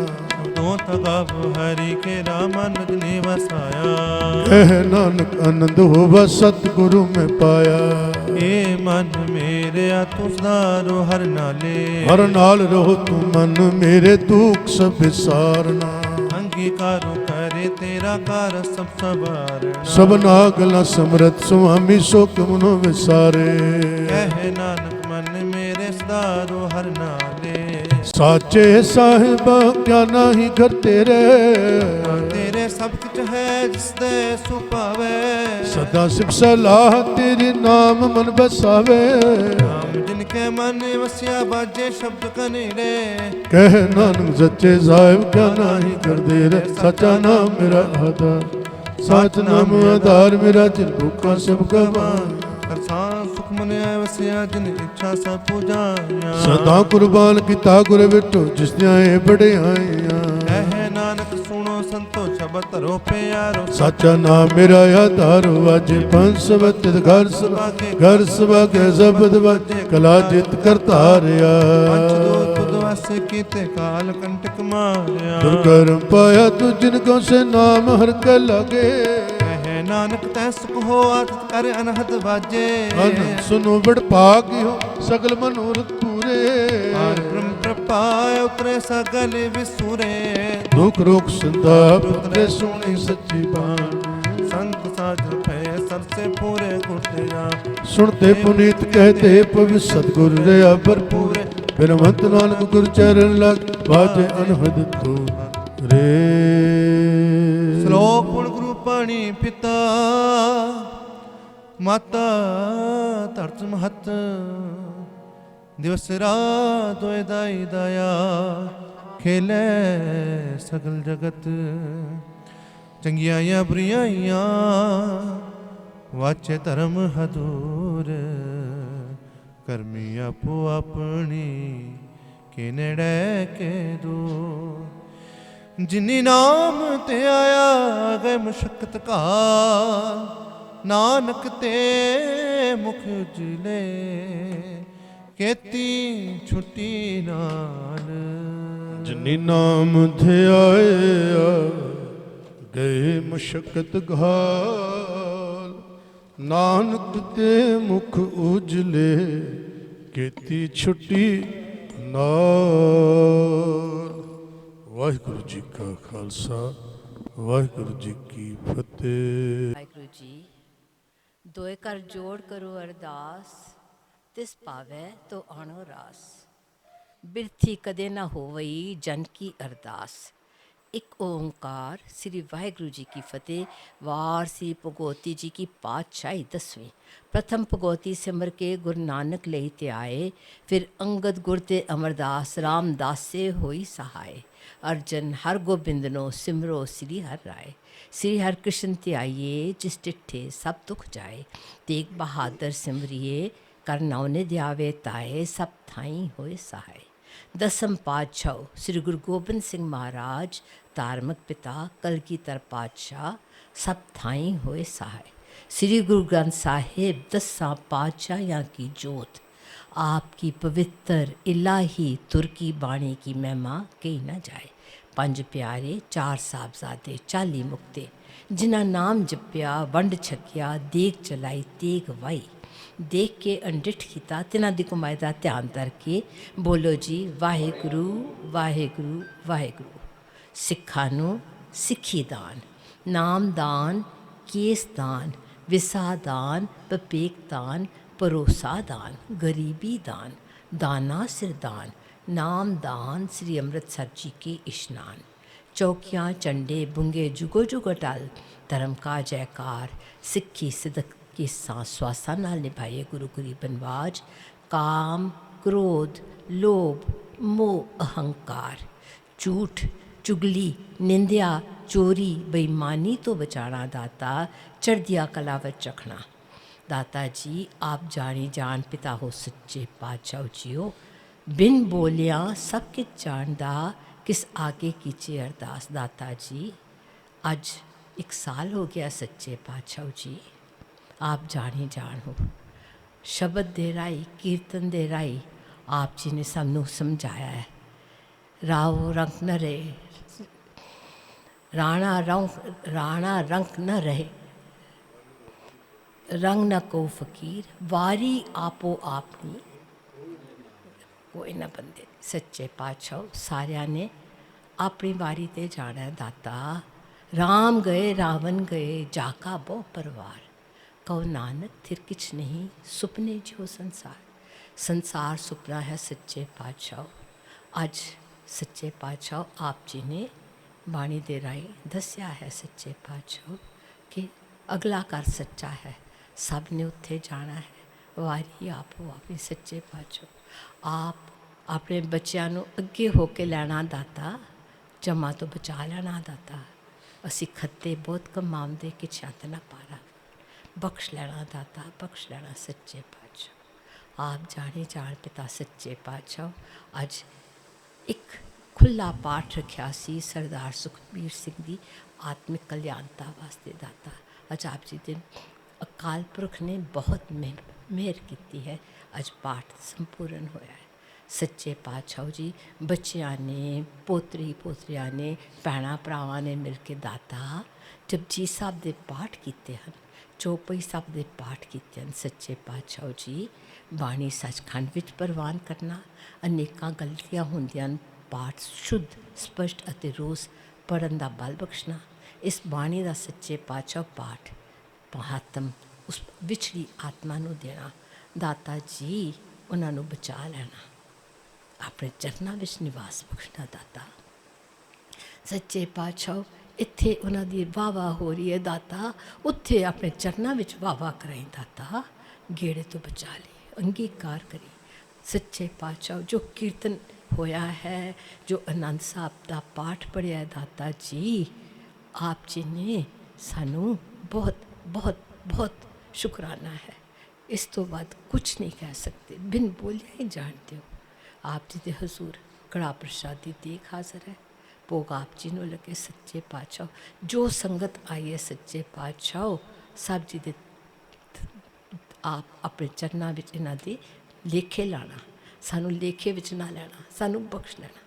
ਤੂੰ ਤਗਾਵ ਹਰੀ ਕੇ ਰਾਮ ਨਜਨੀ ਵਸਾਇਆ। ਕਹਿ ਨਾਨਕ ਆਨੰਦ ਹੋਵਾ ਸਤਿਗੁਰੂ ਮੈਂ ਪਾਇਆ। ਏ ਮਨ ਮੇਰਿਆ ਤੂੰ ਸਦਾਰੋ ਹਰ ਨਾਲੇ। ਹਰ ਨਾਲ ਰਹੋ ਤੂੰ ਮਨ ਮੇਰੇ, ਦੁੱਖ ਸਭ ਵਿਸਾਰਨਾ। ਅੰਗੀਕਾਰੋ ਕਰੇ ਤੇਰਾ ਕਾਰ ਸਭ ਸਵਾਰਨਾ। ਸਭਨਾ ਗਲਾਂ ਸਮਰਤ ਸੁਆਮੀ ਸੋ ਕਿਮਨੋ ਵਿਸਾਰੇ। ਕਹਿ ਨਾਨਕ ਮਨ ਮੇਰੇ ਸਦਾਰੋ ਹਰ ਨਾਲੇ। ਸਾਚੇ ਸਾਹਿਬਾ ਕਿਆ ਨਾਹੀ ਘਰ ਤੇਰੇ। ਤੇਰੇ ਸਭ ਕੁਝ ਹੈ ਜਿਸ ਦੇ ਸੁਭਾਵੇ। ਸਦਾ ਸਿਫਤ ਸਲਾਹ ਤੇਰੇ ਨਾਮ ਮਨ ਬਸਾਵੇ। ਨਾਮ ਜਿਨ ਕੇ ਮਨ ਵਸਿਆ ਬਾਜੇ ਸ਼ਬਦ ਕਨੇੜੇ। ਕਹਿ ਨਾਨਕ ਸੱਚੇ ਸਾਹਿਬ ਕਿਆ ਨਾਹੀ ਘਰ ਤੇਰੇ। ਸੱਚਾ ਨਾਮ ਮੇਰਾ ਆਧਾਰ, ਸੱਚ ਨਾਮ ਆਧਾਰ ਮੇਰਾ। ਚਿਰ ਭੁੱਖਾ ਸਭ ਗਵਾਨ, ਕਰਸਾਂ ਸੁਖ ਮਨ ਵਸਿਆ ਜਿਨ ਇੱਛਾ ਸਭ ਪੁਜਾਇਆ। ਸਦਾ ਕੁਰਬਾਨ ਕੀਤਾ ਗੁਰ ਵਿਟੋ ਜਿਸ ਦੀਆਂ ਇਹ ਵਡਿਆਈਆਂ। ਕਹਿ ਨਾਨਕ ਸੁਣੋ ਸੰਤੋ ਸ਼ਬਦ ਧਰੋ ਪਿਆਰੋ। ਸਾਚਾ ਨਾਮ ਮੇਰਾ ਆਧਾਰ, ਵਾਜੇ ਪੰਜ ਵਤਿਤ ਘਰ ਸਭਾ ਘਰ ਸਭਾ ਕੇ ਜ਼ਬਦ ਵਾਜੇ। ਕਲਾ ਜਿਤ ਕਰਤਾਰਿਆ। ਪੰਜ ਦੋ ਤੁਧ ਵਸ ਕੀਤੇ ਕਾਲ ਕੰਟਕ ਮਾਰਿਆ। ਦੁਰਕਰਮ ਪਾਇਆ ਤੂੰ ਜਿਨ ਕੋ ਸੇ ਨਾਮ ਹਰ ਕੇ ਲਾਗੇ। ਕਹਿ ਨਾਨਕ ਤੈ ਸੁਖ ਹੋ ਆਦਿਤ ਕਰ ਅਨਹਦ ਵਾਜੇ। ਅਨੰਦ ਸੁਨੋ ਬੜ ਭਾਗਿਓ ਸਗਲ ਮਨੋਰਥ ਪੂਰੇ। ਹਰ ਬ੍ਰਹਮ ਕਿਰਪਾ ਉਤਰੇ ਸਗਲ ਵਿਸੂਰੇ। ਦੁਖ ਰੋਗ ਸੰਤਾਪ ਉਤਰੇ ਸੁਣੀ ਸੱਚੀ ਬਾਣ। ਸੰਤ ਸਾਜਰ ਭੈ ਸਰਸੇ ਪੂਰੇ ਗੁਟਿਆ। ਸੁਣਤੇ ਪੁਨੀਤ ਕਹਤੇ ਪਵਿ ਸਤਿਗੁਰ ਰਿਆ ਭਰਪੂਰ। ਬਿਰਮੰਤ ਨਾਨਕ ਗੁਰ ਚਰਨ ਲਗ ਵਾਜੇ ਅਨਹਦ ਤੂ ਰੇ। ਸ਼ਲੋਕ ਪੁਣ ਗੁਰੂ ਪਾਣੀ ਪਿਤਾ ਮਾਤਾ ਧਰਤ ਮਹਤ। ਦਿਵਸ ਰਾਤ ਹੋਏ ਦਾਈ ਦਇਆ। ਖੇਲੇ ਸਗਲ ਜਗਤ ਚੰਗਿਆਈਆਂ ਬੁਰੀਆਈਆਂ। ਵਾਚੇ ਧਰਮ ਹਦੂਰ ਕਰਮੀ ਆਪੋ ਆਪਣੀ ਕੇ ਨੇੜੇ ਕੇ ਦੂਰ। ਜਿਨੀ ਨਾਮ ਤੇ ਆਇਆ ਗਏ ਮੁਸ਼ਕਤ ਕਾ। ਨਾਨਕ ਤੇ ਮੁਖ ਉਜਲੇ ਕੀਤੀ ਛੁੱਟੀ ਨਾਲ। ਜਿਨੀ ਨਾਮ ਧਿਆਇਆ ਗਏ ਮੁਸ਼ਕਤ ਘਾਲ। ਨਾਨਕ ਤੇ ਮੁਖ ਉਜਲੇ ਕੀਤੀ ਛੁੱਟੀ ਨਾਲ। ਵਾਹਿਗੁਰੂ ਜੀ ਕਾ ਖਾਲਸਾ, ਵਾਹਿਗੁਰੂ ਜੀ ਕੀ ਫਤਿਹ। ਵਾਹਿਗੁਰੂ ਜੀ। ਦੋਏ ਕਰ ਜੋੜ ਕਰੋ ਅਰਦਾਸ, ਤਿਸ ਪਾਵੈ ਤੋ ਆਣੋ ਰਾਸ। ਬਿਰਥੀ ਕਦੇ ਨਾ ਹੋਵਈ ਜਨ ਕੀ ਅਰਦਾਸ। ਇੱਕ ਓੰਕਾਰ ਸ੍ਰੀ ਵਾਹਿਗੁਰੂ ਜੀ ਕੀ ਫਤਿਹ। ਵਾਰ ਸੀ ਭਗਉਤੀ ਜੀ ਕੀ ਪਾਤਸ਼ਾਹੀ 10ਵੀਂ। ਪ੍ਰਥਮ ਭਗਉਤੀ ਸਿਮਰ ਕੇ ਗੁਰੂ ਨਾਨਕ ਲਈ ਤੇ ਆਏ। ਫਿਰ ਅੰਗਦ ਗੁਰ ਤੇ ਅਮਰਦਾਸ ਰਾਮਦਾਸੇ ਹੋਈ ਸਹਾਏ। ਅਰਜਨ ਹਰ ਗੋਬਿੰਦਨੋ ਸਿਮਰੋ ਸ੍ਰੀ ਹਰਿ ਰਾਏ। ਸ੍ਰੀ ਹਰਿ ਕ੍ਰਿਸ਼ਨ ਤੇ ਆਈਏ ਜਿਸ ਡਿਠੇ ਸਭ ਦੁਖ ਜਾਏ। ਤੇਗ ਬਹਾਦਰ ਸਿਮਰਿਏ ਕਰ ਨਉਨੇ ਦਿਆਵੇ ਤਾਏ। ਸਭ ਥਾਈ ਹੋਏ ਸਹਾਏ। ਦਸਮ ਪਾਤਸ਼ਾਹ ਸ੍ਰੀ ਗੁਰੂ ਗੋਬਿੰਦ ਸਿੰਘ ਮਹਾਰਾਜ ਧਾਰਮਿਕ ਪਿਤਾ ਕਲਗੀਧਰ ਪਾਤਸ਼ਾਹ ਸਭ ਥਾਈ ਹੋਏ ਸਹਾਏ। ਸ੍ਰੀ ਗੁਰੂ ਗ੍ਰੰਥ ਸਾਹਿਬ ਦਸਾਂ ਪਾਤਸ਼ਾਹਾਂ ਕੀ ਜੋਤ आपकी पवित्र इलाही तुर्की बाणी की महिमा कही न जाए। पंज प्यारे, चार साहबजादे, 40 मुक्ते, जिन्हां नाम जपिया, वंड छकिया, देग चलाई, तेग वाई। देख के अनडिठ किया, तिन्हां दी कमाई दा ध्यान करके बोलो जी वाहेगुरु वाहेगुरु वाहेगुरु। सिखां नूं सिੱਖੀ दान, नाम दान, केस दान, विसा दान, विवेक दान, भरोसा दान, गरीबी दान, दाना सिर दान, नाम दान, श्री अमृतसर जी के इश्नान। चौकियाँ चंडे बुंगे जुगो जुगो टल, धर्म का जयकार, सिੱਖੀ सिदक के श्वासा नाल निभाइए गुरु गरीबन वाज। काम, क्रोध, लोभ, मोह, अहंकार, झूठ, चुगली, निंदिया, चोरी, बेईमानी तो बचाना दाता, चढ़दिया कला विच रखना। दाता जी आप जानी जान पिता हो सच्चे पातशाह जियो, बिन बोलिया सब किछ जानदा, किस आगे कीचे अरदास। दाता जी अज 1 साल हो गया सच्चे पातशाह जी, आप जानी जान हो। शब्द दे राही, कीर्तन दे राही आप जी ने सानू समझाया है। राव रंग न रहे, राणा रंग न रहे, रंग न को फकीर, वारी आपो आपनी कोई न बंदे। सच्चे पातशाह सारिया ने अपनी वारी ते जाना है दाता। राम गए रावण गए, जाका बहु परवार, कहो नानक थिर किछ नहीं, सुपने जो संसार। संसार सुपना है सच्चे पातशाह। अज सच्चे पातशाह आप जी ने बाणी दे राही दस्या है सच्चे पातशाह कि अगला कर सच्चा है, सब ने उत्थे जाना है, वारी आपो आपनी। सच्चे पातशाह आप अपने बच्चों नूं अगे होके लैना दाता, जमा तो बचा लेना दाता। असी खत्ते बहुत कमांदे कि छत ना पारा, बख्श लेना दाता, बख्श लेना सच्चे पातशाह। आप जाने जान पिता सच्चे पातशाह। अज एक खुला पाठ रखा सी सरदार सुखबीर सिंह की आत्मिक कल्याणता वास्ते दाता। अज आप जी दिन अकाल पुरख ने बहुत मेहर की है, अज पाठ संपूर्ण होया है। सच्चे पातशाह जी बच्चियां ने, पोतरी पोतरियां ने, भैणा भरावां ने मिल के दाता जपजी साहब दे पाठ किए हैं, चौपाई साहब दे पाठ किए हैं। सच्चे पातशाह जी बाणी सचखंड विच प्रवान करना, अनेकां गलतियां होंदियां, पाठ शुद्ध स्पष्ट अते रोज़ पढ़न दा बल बख्शना। इस बाणी दा सच्चे पातशाह पाठ महात्म उस विछड़ी आत्मा नूं देना। दाता जी उन्हां नूं बचा लेना, अपने चरनां विच निवास बख्शना दाता। सच्चे पातशाह इत्थे उन्हां दी वाह वाह हो रही है दाता, उत्थे अपने चरनां विच वाह वाह कराई दाता, गेड़े तो बचा ले, अंगीकार करी। सच्चे पातशाह जो कीर्तन होया है, जो आनंद साहब का पाठ पढ़िया दाता जी, आप जी ने सानू बहुत बहुत बहुत शुकराना है। इस तो बाद कुछ नहीं कह सकते, बिन बोलिया ही जानते हो। आप जी के हजूर कड़ा प्रसादी देख हाजिर है, भोग आप जी नूं लगे। सच्चे पातशाह जो संगत आई है सच्चे पातशाह सब जी दे आप अपने चरनां विच इन्हां दे लेखे लाना, सानू लेखे विच ना लेना, सानू बख्श लेना।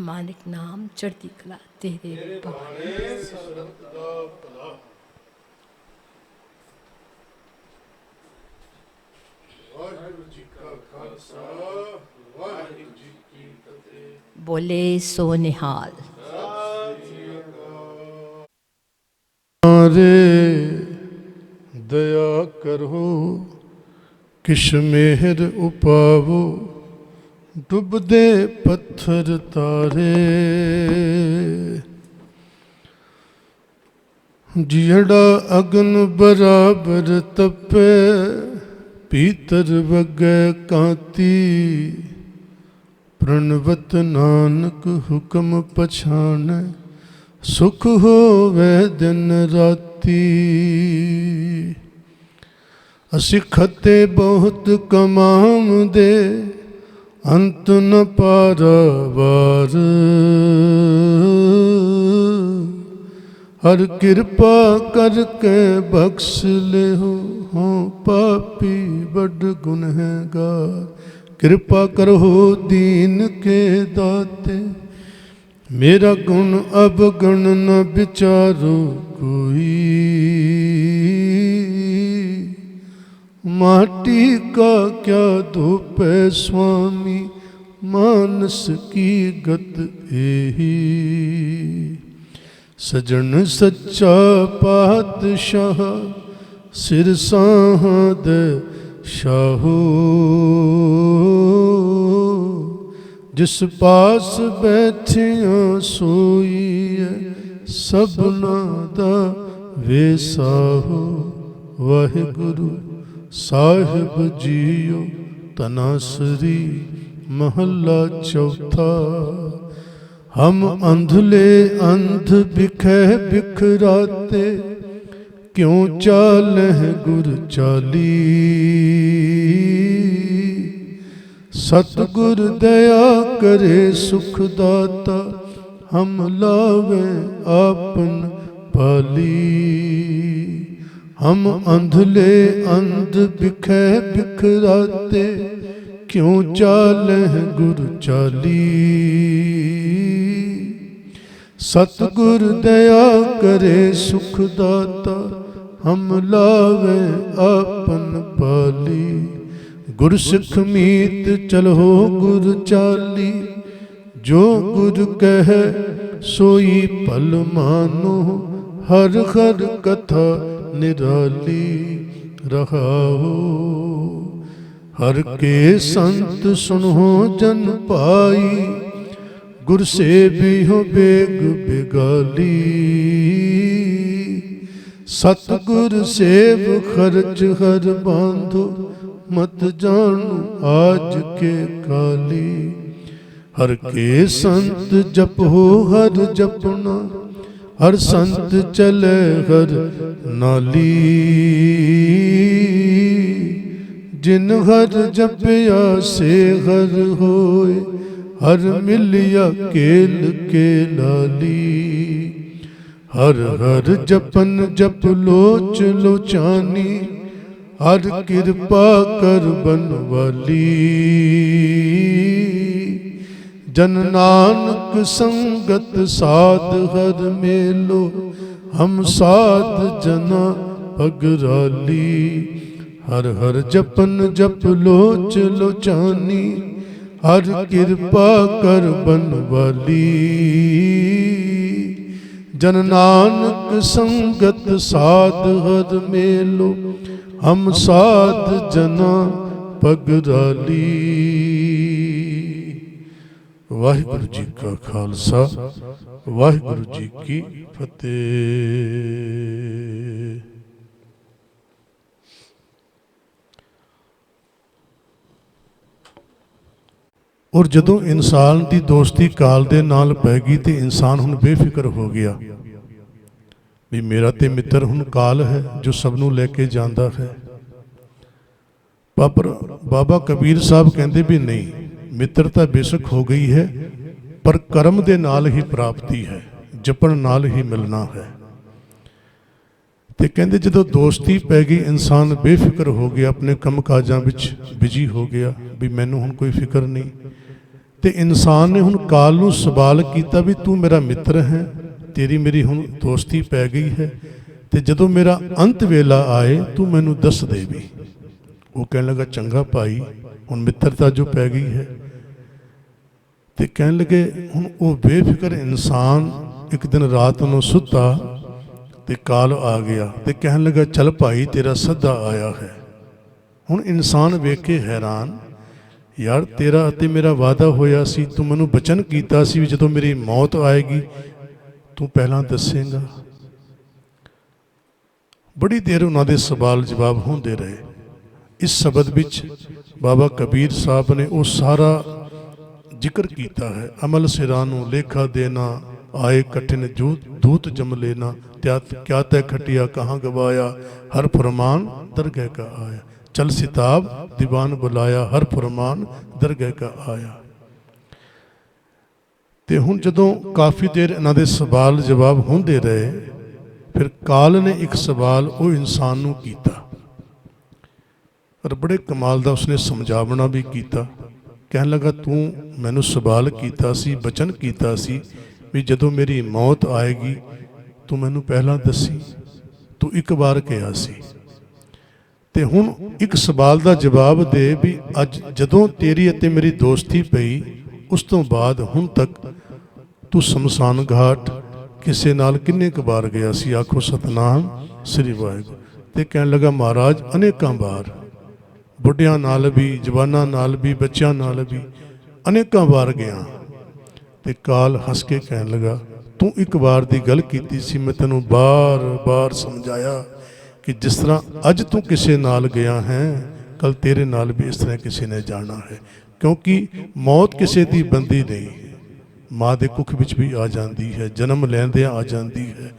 मानिक नाम चढ़दी कला तेरे भवाने। बोले सो निहाल। दया करो किश मेहर उपावो, डुबदे पत्थर तारे। जिहड़ा अगन बराबर तपे, भीतर वगै कांति। प्रणवत नानक हुक्म पछान, सुख होवे दिन राती। असी खते बहुत कमांदे, अंत न पारावार। हर कृपा करके बख्श ले हो पापी बड़ गुनहगार। कृपा करो दीन के दाते, मेरा गुण अब गण न विचारो कोई। माटी का क्या धोपे स्वामी, मानस की गत एही। सजन सच्चा पातशाह, सिर साहद शाहो। जिस पास बैठिया सोईए, सबना दा वेसाहो। वाहिगुरु साहिब जीओ तनासरी महला चौथा। हम अंधले अंध बिखे बिखराते, क्यों चाले गुर चाली। सतगुर दया करे सुख दाता, हम लावे आपन पाली। हम अंधले अंध बिखे बिखराते, क्यों चाले गुर चाली। सतगुर दया करे सुख दाता, हम लावे आपन पाली। गुर सिख मीत चलो गुर चाली, जो गुर कहे सोई पल मानो। हर हर कथा निराली रहाओ। हर के संत सुनो जन पाई, गुर से भी हो बेग बेगाली। सतगुर सेव खर्च हर बांधो, मत जानू आज के काली। हर के संत जप हो हर जपना, हर संत चले हर नाली। जिन हर जपया से हर होए, हर मिलिया केल के लाली। हर हर जपन जप लोच लोचानी, हर कृपा कर बनवाली। जन नानक संगत साध हर मेलो, हम साध जना पगराली। हर हर जपन जप लोच लोचानी, हर कृपा कर बनवाली। जन नानक संगत साध हर मेलो, हम साध जना पगराली। वाहिगुरु जी का खालसा, वाहिगुरु जी की फतेह। और जदों इंसान की दोस्ती काल दे नाल पै गई तो इंसान हुण बेफिक्र हो गया भी मेरा तो मित्र हुण काल है जो सबनों लैके जाता है। पर बाबा कबीर साहब कहते भी नहीं, मित्रता बेशक हो गई है पर कर्म दे नाल ही प्राप्ति है, जपण नाल ही मिलना है। तो कहते जदों दोस्ती पै गई इंसान बेफिक्र हो गया, अपने कम काजां विच बिजी हो गया भी मैनू हुण कोई फिक्र नहीं। तो इंसान ने हुण काल नूं सवाल किया भी तू मेरा मित्र है, तेरी मेरी हुण दोस्ती पै गई है, तो जदों मेरा अंत वेला आए तू मैनू दस दे भी। वो कहने लगा चंगा भाई हुण मित्रता जो पै गई है। तो कहने लगे हुण वो बेफिक्र इंसान एक दिन रात नूं सुता तो काल आ गया, तो कहने लगा चल भाई तेरा सदा आया है। हुण इंसान वेख के हैरान, यार तेरा अते मेरा वादा होया सी, तू मैनू बचन कीता सी जदों मेरी मौत आएगी तू पहला दसेगा। बड़ी देर उन्होंने सवाल जवाब होंदे रहे। इस शब्द विच बाबा कबीर साहब ने वो सारा जिक्र किया है। अमल सिरानू लेखा देना, आए कठिन दूत जम लेना, क्या तय खटिया कहाँ गवाया, हर फरमान दरगह का आया। चल सिताब दीवान बुलाया, हर फरमान दरगह का आया। तो हुण जदों काफ़ी देर इन्हां दे सवाल जवाब होंदे रहे ਫਿਰ ਕਾਲ ਨੇ ਇੱਕ ਸਵਾਲ ਉਹ ਇਨਸਾਨ ਨੂੰ ਕੀਤਾ, ਪਰ ਬੜੇ ਕਮਾਲ ਦਾ ਉਸਨੇ ਸਮਝਾਵਣਾ ਵੀ ਕੀਤਾ। ਕਹਿਣ ਲੱਗਾ, ਤੂੰ ਮੈਨੂੰ ਸਵਾਲ ਕੀਤਾ ਸੀ, ਬਚਨ ਕੀਤਾ ਸੀ ਵੀ ਜਦੋਂ ਮੇਰੀ ਮੌਤ ਆਏਗੀ ਤੂੰ ਮੈਨੂੰ ਪਹਿਲਾਂ ਦੱਸੀ, ਤੂੰ ਇੱਕ ਵਾਰ ਕਿਹਾ ਸੀ, ਤੇ ਹੁਣ ਇੱਕ ਸਵਾਲ ਦਾ ਜਵਾਬ ਦੇ ਵੀ ਅੱਜ ਜਦੋਂ ਤੇਰੀ ਅਤੇ ਮੇਰੀ ਦੋਸਤੀ ਪਈ ਉਸ ਤੋਂ ਬਾਅਦ ਹੁਣ ਤੱਕ ਤੂੰ ਸ਼ਮਸ਼ਾਨ ਘਾਟ ਕਿਸੇ ਨਾਲ ਕਿੰਨੇ ਕੁ ਵਾਰ ਗਿਆ ਸੀ? ਆਖੋ ਸਤਨਾਮ ਸ੍ਰੀ ਵਾਹਿਗੁਰੂ। ਤੇ ਕਹਿਣ ਲੱਗਾ, ਮਹਾਰਾਜ ਅਨੇਕਾਂ ਵਾਰ, ਬੁੱਢਿਆਂ ਨਾਲ ਵੀ, ਜਵਾਨਾਂ ਨਾਲ ਵੀ, ਬੱਚਿਆਂ ਨਾਲ ਵੀ ਅਨੇਕਾਂ ਵਾਰ ਗਿਆ। ਤੇ ਕਾਲ ਹੱਸ ਕੇ ਕਹਿਣ ਲੱਗਾ, ਤੂੰ ਇੱਕ ਵਾਰ ਦੀ ਗੱਲ ਕੀਤੀ ਸੀ, ਮੈਂ ਤੈਨੂੰ ਬਾਰ-ਬਾਰ ਸਮਝਾਇਆ ਕਿ ਜਿਸ ਤਰ੍ਹਾਂ ਅੱਜ ਤੂੰ ਕਿਸੇ ਨਾਲ ਗਿਆ ਹੈ ਕੱਲ ਤੇਰੇ ਨਾਲ ਵੀ ਇਸ ਤਰ੍ਹਾਂ ਕਿਸੇ ਨੇ ਜਾਣਾ ਹੈ, ਕਿਉਂਕਿ ਮੌਤ ਕਿਸੇ ਦੀ ਬੰਦੀ ਨਹੀਂ, ਮਾਂ ਦੇ ਕੁੱਖ ਵਿੱਚ ਵੀ ਆ ਜਾਂਦੀ ਹੈ, ਜਨਮ ਲੈਂਦਿਆਂ ਆ ਜਾਂਦੀ ਹੈ,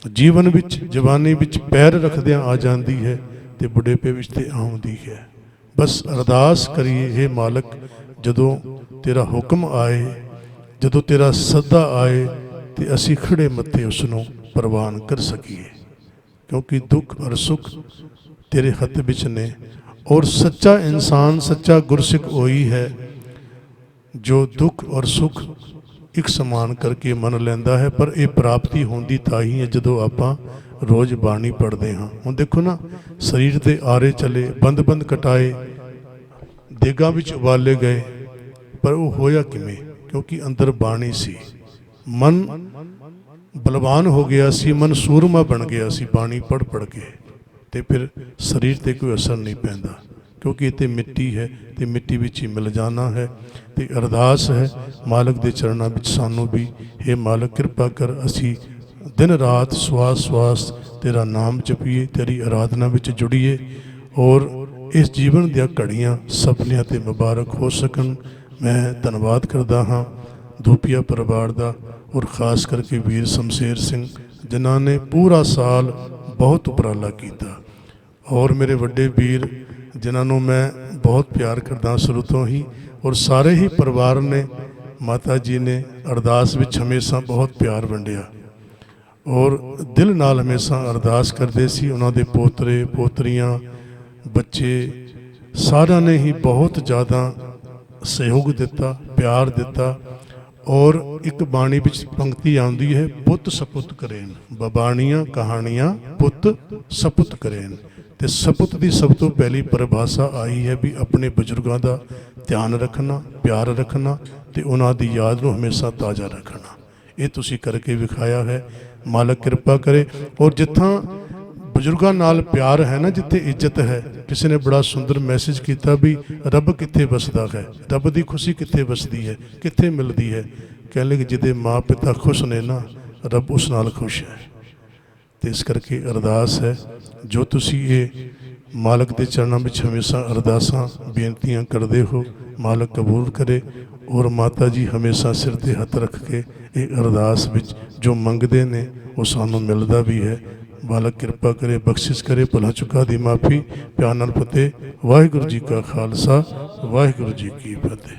ਜੀਵਨ ਵਿੱਚ ਜਵਾਨੀ ਵਿੱਚ ਪੈਰ ਰੱਖਦਿਆਂ ਆ ਜਾਂਦੀ ਹੈ, ਤੇ ਬੁਢੇਪੇ ਵਿੱਚ ਤੇ ਆਉਂਦੀ ਹੈ। ਬਸ ਅਰਦਾਸ ਕਰੀਏ, ਹੇ ਮਾਲਕ ਜਦੋਂ ਤੇਰਾ ਹੁਕਮ ਆਏ, ਜਦੋਂ ਤੇਰਾ ਸੱਦਾ ਆਏ ਤੇ ਅਸੀਂ ਖੜੇ ਮੱਥੇ ਉਸ ਨੂੰ ਪ੍ਰਵਾਨ ਕਰ ਸਕੀਏ, ਕਿਉਂਕਿ ਦੁੱਖ ਔਰ ਸੁੱਖ ਤੇਰੇ ਹੱਥ ਵਿੱਚ ਨੇ। ਔਰ ਸੱਚਾ ਇਨਸਾਨ, ਸੱਚਾ ਗੁਰਸਿੱਖ ਉਹੀ ਹੈ ਜੋ ਦੁੱਖ ਔਰ ਸੁੱਖ ਇੱਕ ਸਮਾਨ ਕਰਕੇ ਮੰਨ ਲੈਂਦਾ ਹੈ। ਪਰ ਇਹ ਪ੍ਰਾਪਤੀ ਹੁੰਦੀ ਤਾਂ ਹੀ ਹੈ ਜਦੋਂ ਆਪਾਂ ਰੋਜ਼ ਬਾਣੀ ਪੜ੍ਹਦੇ ਹਾਂ। ਹੁਣ ਦੇਖੋ ਨਾ, ਸਰੀਰ ਦੇ ਆਰੇ ਚਲੇ, ਬੰਦ ਕਟਾਏ, ਦੇਗਾਂ ਵਿੱਚ ਉਬਾਲੇ ਗਏ, ਪਰ ਉਹ ਹੋਇਆ ਕਿਵੇਂ? ਕਿਉਂਕਿ ਅੰਦਰ ਬਾਣੀ ਸੀ, ਮਨ ਬਲਵਾਨ ਹੋ ਗਿਆ ਸੀ, ਮਨ ਸੂਰਮਾ ਬਣ ਗਿਆ ਸੀ ਬਾਣੀ ਪੜ੍ਹ ਕੇ, ਤੇ ਫਿਰ ਸਰੀਰ ਤੇ ਕੋਈ ਅਸਰ ਨਹੀਂ ਪੈਂਦਾ, ਕਿਉਂਕਿ ਇਹ ਤੇ ਮਿੱਟੀ ਹੈ ਤੇ ਮਿੱਟੀ ਵਿੱਚ ਹੀ ਮਿਲ ਜਾਣਾ ਹੈ। ਤੇ ਅਰਦਾਸ ਹੈ ਮਾਲਕ ਦੇ ਚਰਨਾਂ ਵਿੱਚ ਸਾਨੂੰ ਵੀ, ਹੇ ਮਾਲਕ ਕਿਰਪਾ ਕਰ, ਅਸੀਂ ਦਿਨ ਰਾਤ ਸਵਾਸ ਤੇਰਾ ਨਾਮ ਜਪੀਏ, ਤੇਰੀ ਆਰਾਧਨਾ ਵਿੱਚ ਜੁੜੀਏ, ਔਰ ਇਸ ਜੀਵਨ ਦੀਆਂ ਘੜੀਆਂ ਸਭਨੀਆਂ ਤੇ ਮੁਬਾਰਕ ਹੋ ਸਕਣ। ਮੈਂ ਧੰਨਵਾਦ ਕਰਦਾ ਹਾਂ ਧੂਪੀਆ ਪਰਿਵਾਰ ਦਾ, ਔਰ ਖਾਸ ਕਰਕੇ ਵੀਰ ਸ਼ਮਸ਼ੇਰ ਸਿੰਘ ਜਿਨ੍ਹਾਂ ਨੇ ਪੂਰਾ ਸਾਲ ਬਹੁਤ ਉਪਰਾਲਾ ਕੀਤਾ, ਔਰ ਮੇਰੇ ਵੱਡੇ ਵੀਰ ਜਿਨ੍ਹਾਂ ਨੂੰ ਮੈਂ ਬਹੁਤ ਪਿਆਰ ਕਰਦਾ ਸ਼ੁਰੂ ਤੋਂ ਹੀ, ਔਰ ਸਾਰੇ ਹੀ ਪਰਿਵਾਰ ਨੇ, ਮਾਤਾ ਜੀ ਨੇ ਅਰਦਾਸ ਵਿੱਚ ਹਮੇਸ਼ਾ ਬਹੁਤ ਪਿਆਰ ਵੰਡਿਆ, ਔਰ ਦਿਲ ਨਾਲ ਹਮੇਸ਼ਾ ਅਰਦਾਸ ਕਰਦੇ ਸੀ। ਉਹਨਾਂ ਦੇ ਪੋਤਰੇ ਪੋਤਰੀਆਂ, ਬੱਚੇ ਸਾਰਿਆਂ ਨੇ ਹੀ ਬਹੁਤ ਜ਼ਿਆਦਾ ਸਹਿਯੋਗ ਦਿੱਤਾ, ਪਿਆਰ ਦਿੱਤਾ। ਔਰ ਇੱਕ ਬਾਣੀ ਵਿੱਚ ਪੰਕਤੀ ਆਉਂਦੀ ਹੈ, ਪੁੱਤ ਸਪੁੱਤ ਕਰੇਨ, ਬਾਣੀਆਂ ਕਹਾਣੀਆਂ ਪੁੱਤ ਸਪੁੱਤ ਕਰੇਨ। ਤੇ ਸਪੁੱਤ ਦੀ ਸਭ ਤੋਂ ਪਹਿਲੀ ਪਰਿਭਾਸ਼ਾ ਆਈ ਹੈ ਵੀ ਆਪਣੇ ਬਜ਼ੁਰਗਾਂ ਦਾ ਧਿਆਨ ਰੱਖਣਾ, ਪਿਆਰ ਰੱਖਣਾ, ਤੇ ਉਹਨਾਂ ਦੀ ਯਾਦ ਨੂੰ ਹਮੇਸ਼ਾ ਤਾਜ਼ਾ ਰੱਖਣਾ। ਇਹ ਤੁਸੀਂ ਕਰਕੇ ਵਿਖਾਇਆ ਹੈ, ਮਾਲਕ ਕਿਰਪਾ ਕਰੇ। ਔਰ ਜਿੱਥਾਂ ਬਜ਼ੁਰਗਾਂ ਨਾਲ ਪਿਆਰ ਹੈ ਨਾ, ਜਿੱਥੇ ਇੱਜ਼ਤ ਹੈ। ਕਿਸੇ ਨੇ ਬੜਾ ਸੁੰਦਰ ਮੈਸੇਜ ਕੀਤਾ ਵੀ ਰੱਬ ਕਿੱਥੇ ਵਸਦਾ ਹੈ, ਰੱਬ ਦੀ ਖੁਸ਼ੀ ਕਿੱਥੇ ਵਸਦੀ ਹੈ, ਕਿੱਥੇ ਮਿਲਦੀ ਹੈ? ਕਹਿਣ ਲੱਗੇ ਜਿਹਦੇ ਮਾਂ ਪਿਤਾ ਖੁਸ਼ ਨੇ ਨਾ, ਰੱਬ ਉਸ ਨਾਲ ਖੁਸ਼ ਹੈ। ਤੇ ਇਸ ਕਰਕੇ ਅਰਦਾਸ ਹੈ, ਜੋ ਤੁਸੀਂ ਇਹ ਮਾਲਕ ਦੇ ਚਰਨਾਂ ਵਿੱਚ ਹਮੇਸ਼ਾ ਅਰਦਾਸਾਂ ਬੇਨਤੀਆਂ ਕਰਦੇ ਹੋ, ਮਾਲਕ ਕਬੂਲ ਕਰੇ। ਔਰ ਮਾਤਾ ਜੀ ਹਮੇਸ਼ਾ ਸਿਰ 'ਤੇ ਹੱਥ ਰੱਖ ਕੇ ਇਹ ਅਰਦਾਸ ਵਿੱਚ ਜੋ ਮੰਗਦੇ ਨੇ ਉਹ ਸਾਨੂੰ ਮਿਲਦਾ ਵੀ ਹੈ। ਮਾਲਕ ਕਿਰਪਾ ਕਰੇ, ਬਖਸ਼ਿਸ਼ ਕਰੇ, ਭੁੱਲਾਂ ਚੁੱਕਾਂ ਦੀ ਮਾਫੀ। ਪਿਆਰ ਨਾਲ ਫਤਿਹ। ਵਾਹਿਗੁਰੂ ਜੀ ਕਾ ਖਾਲਸਾ, ਵਾਹਿਗੁਰੂ ਜੀ ਕੀ ਫਤਿਹ।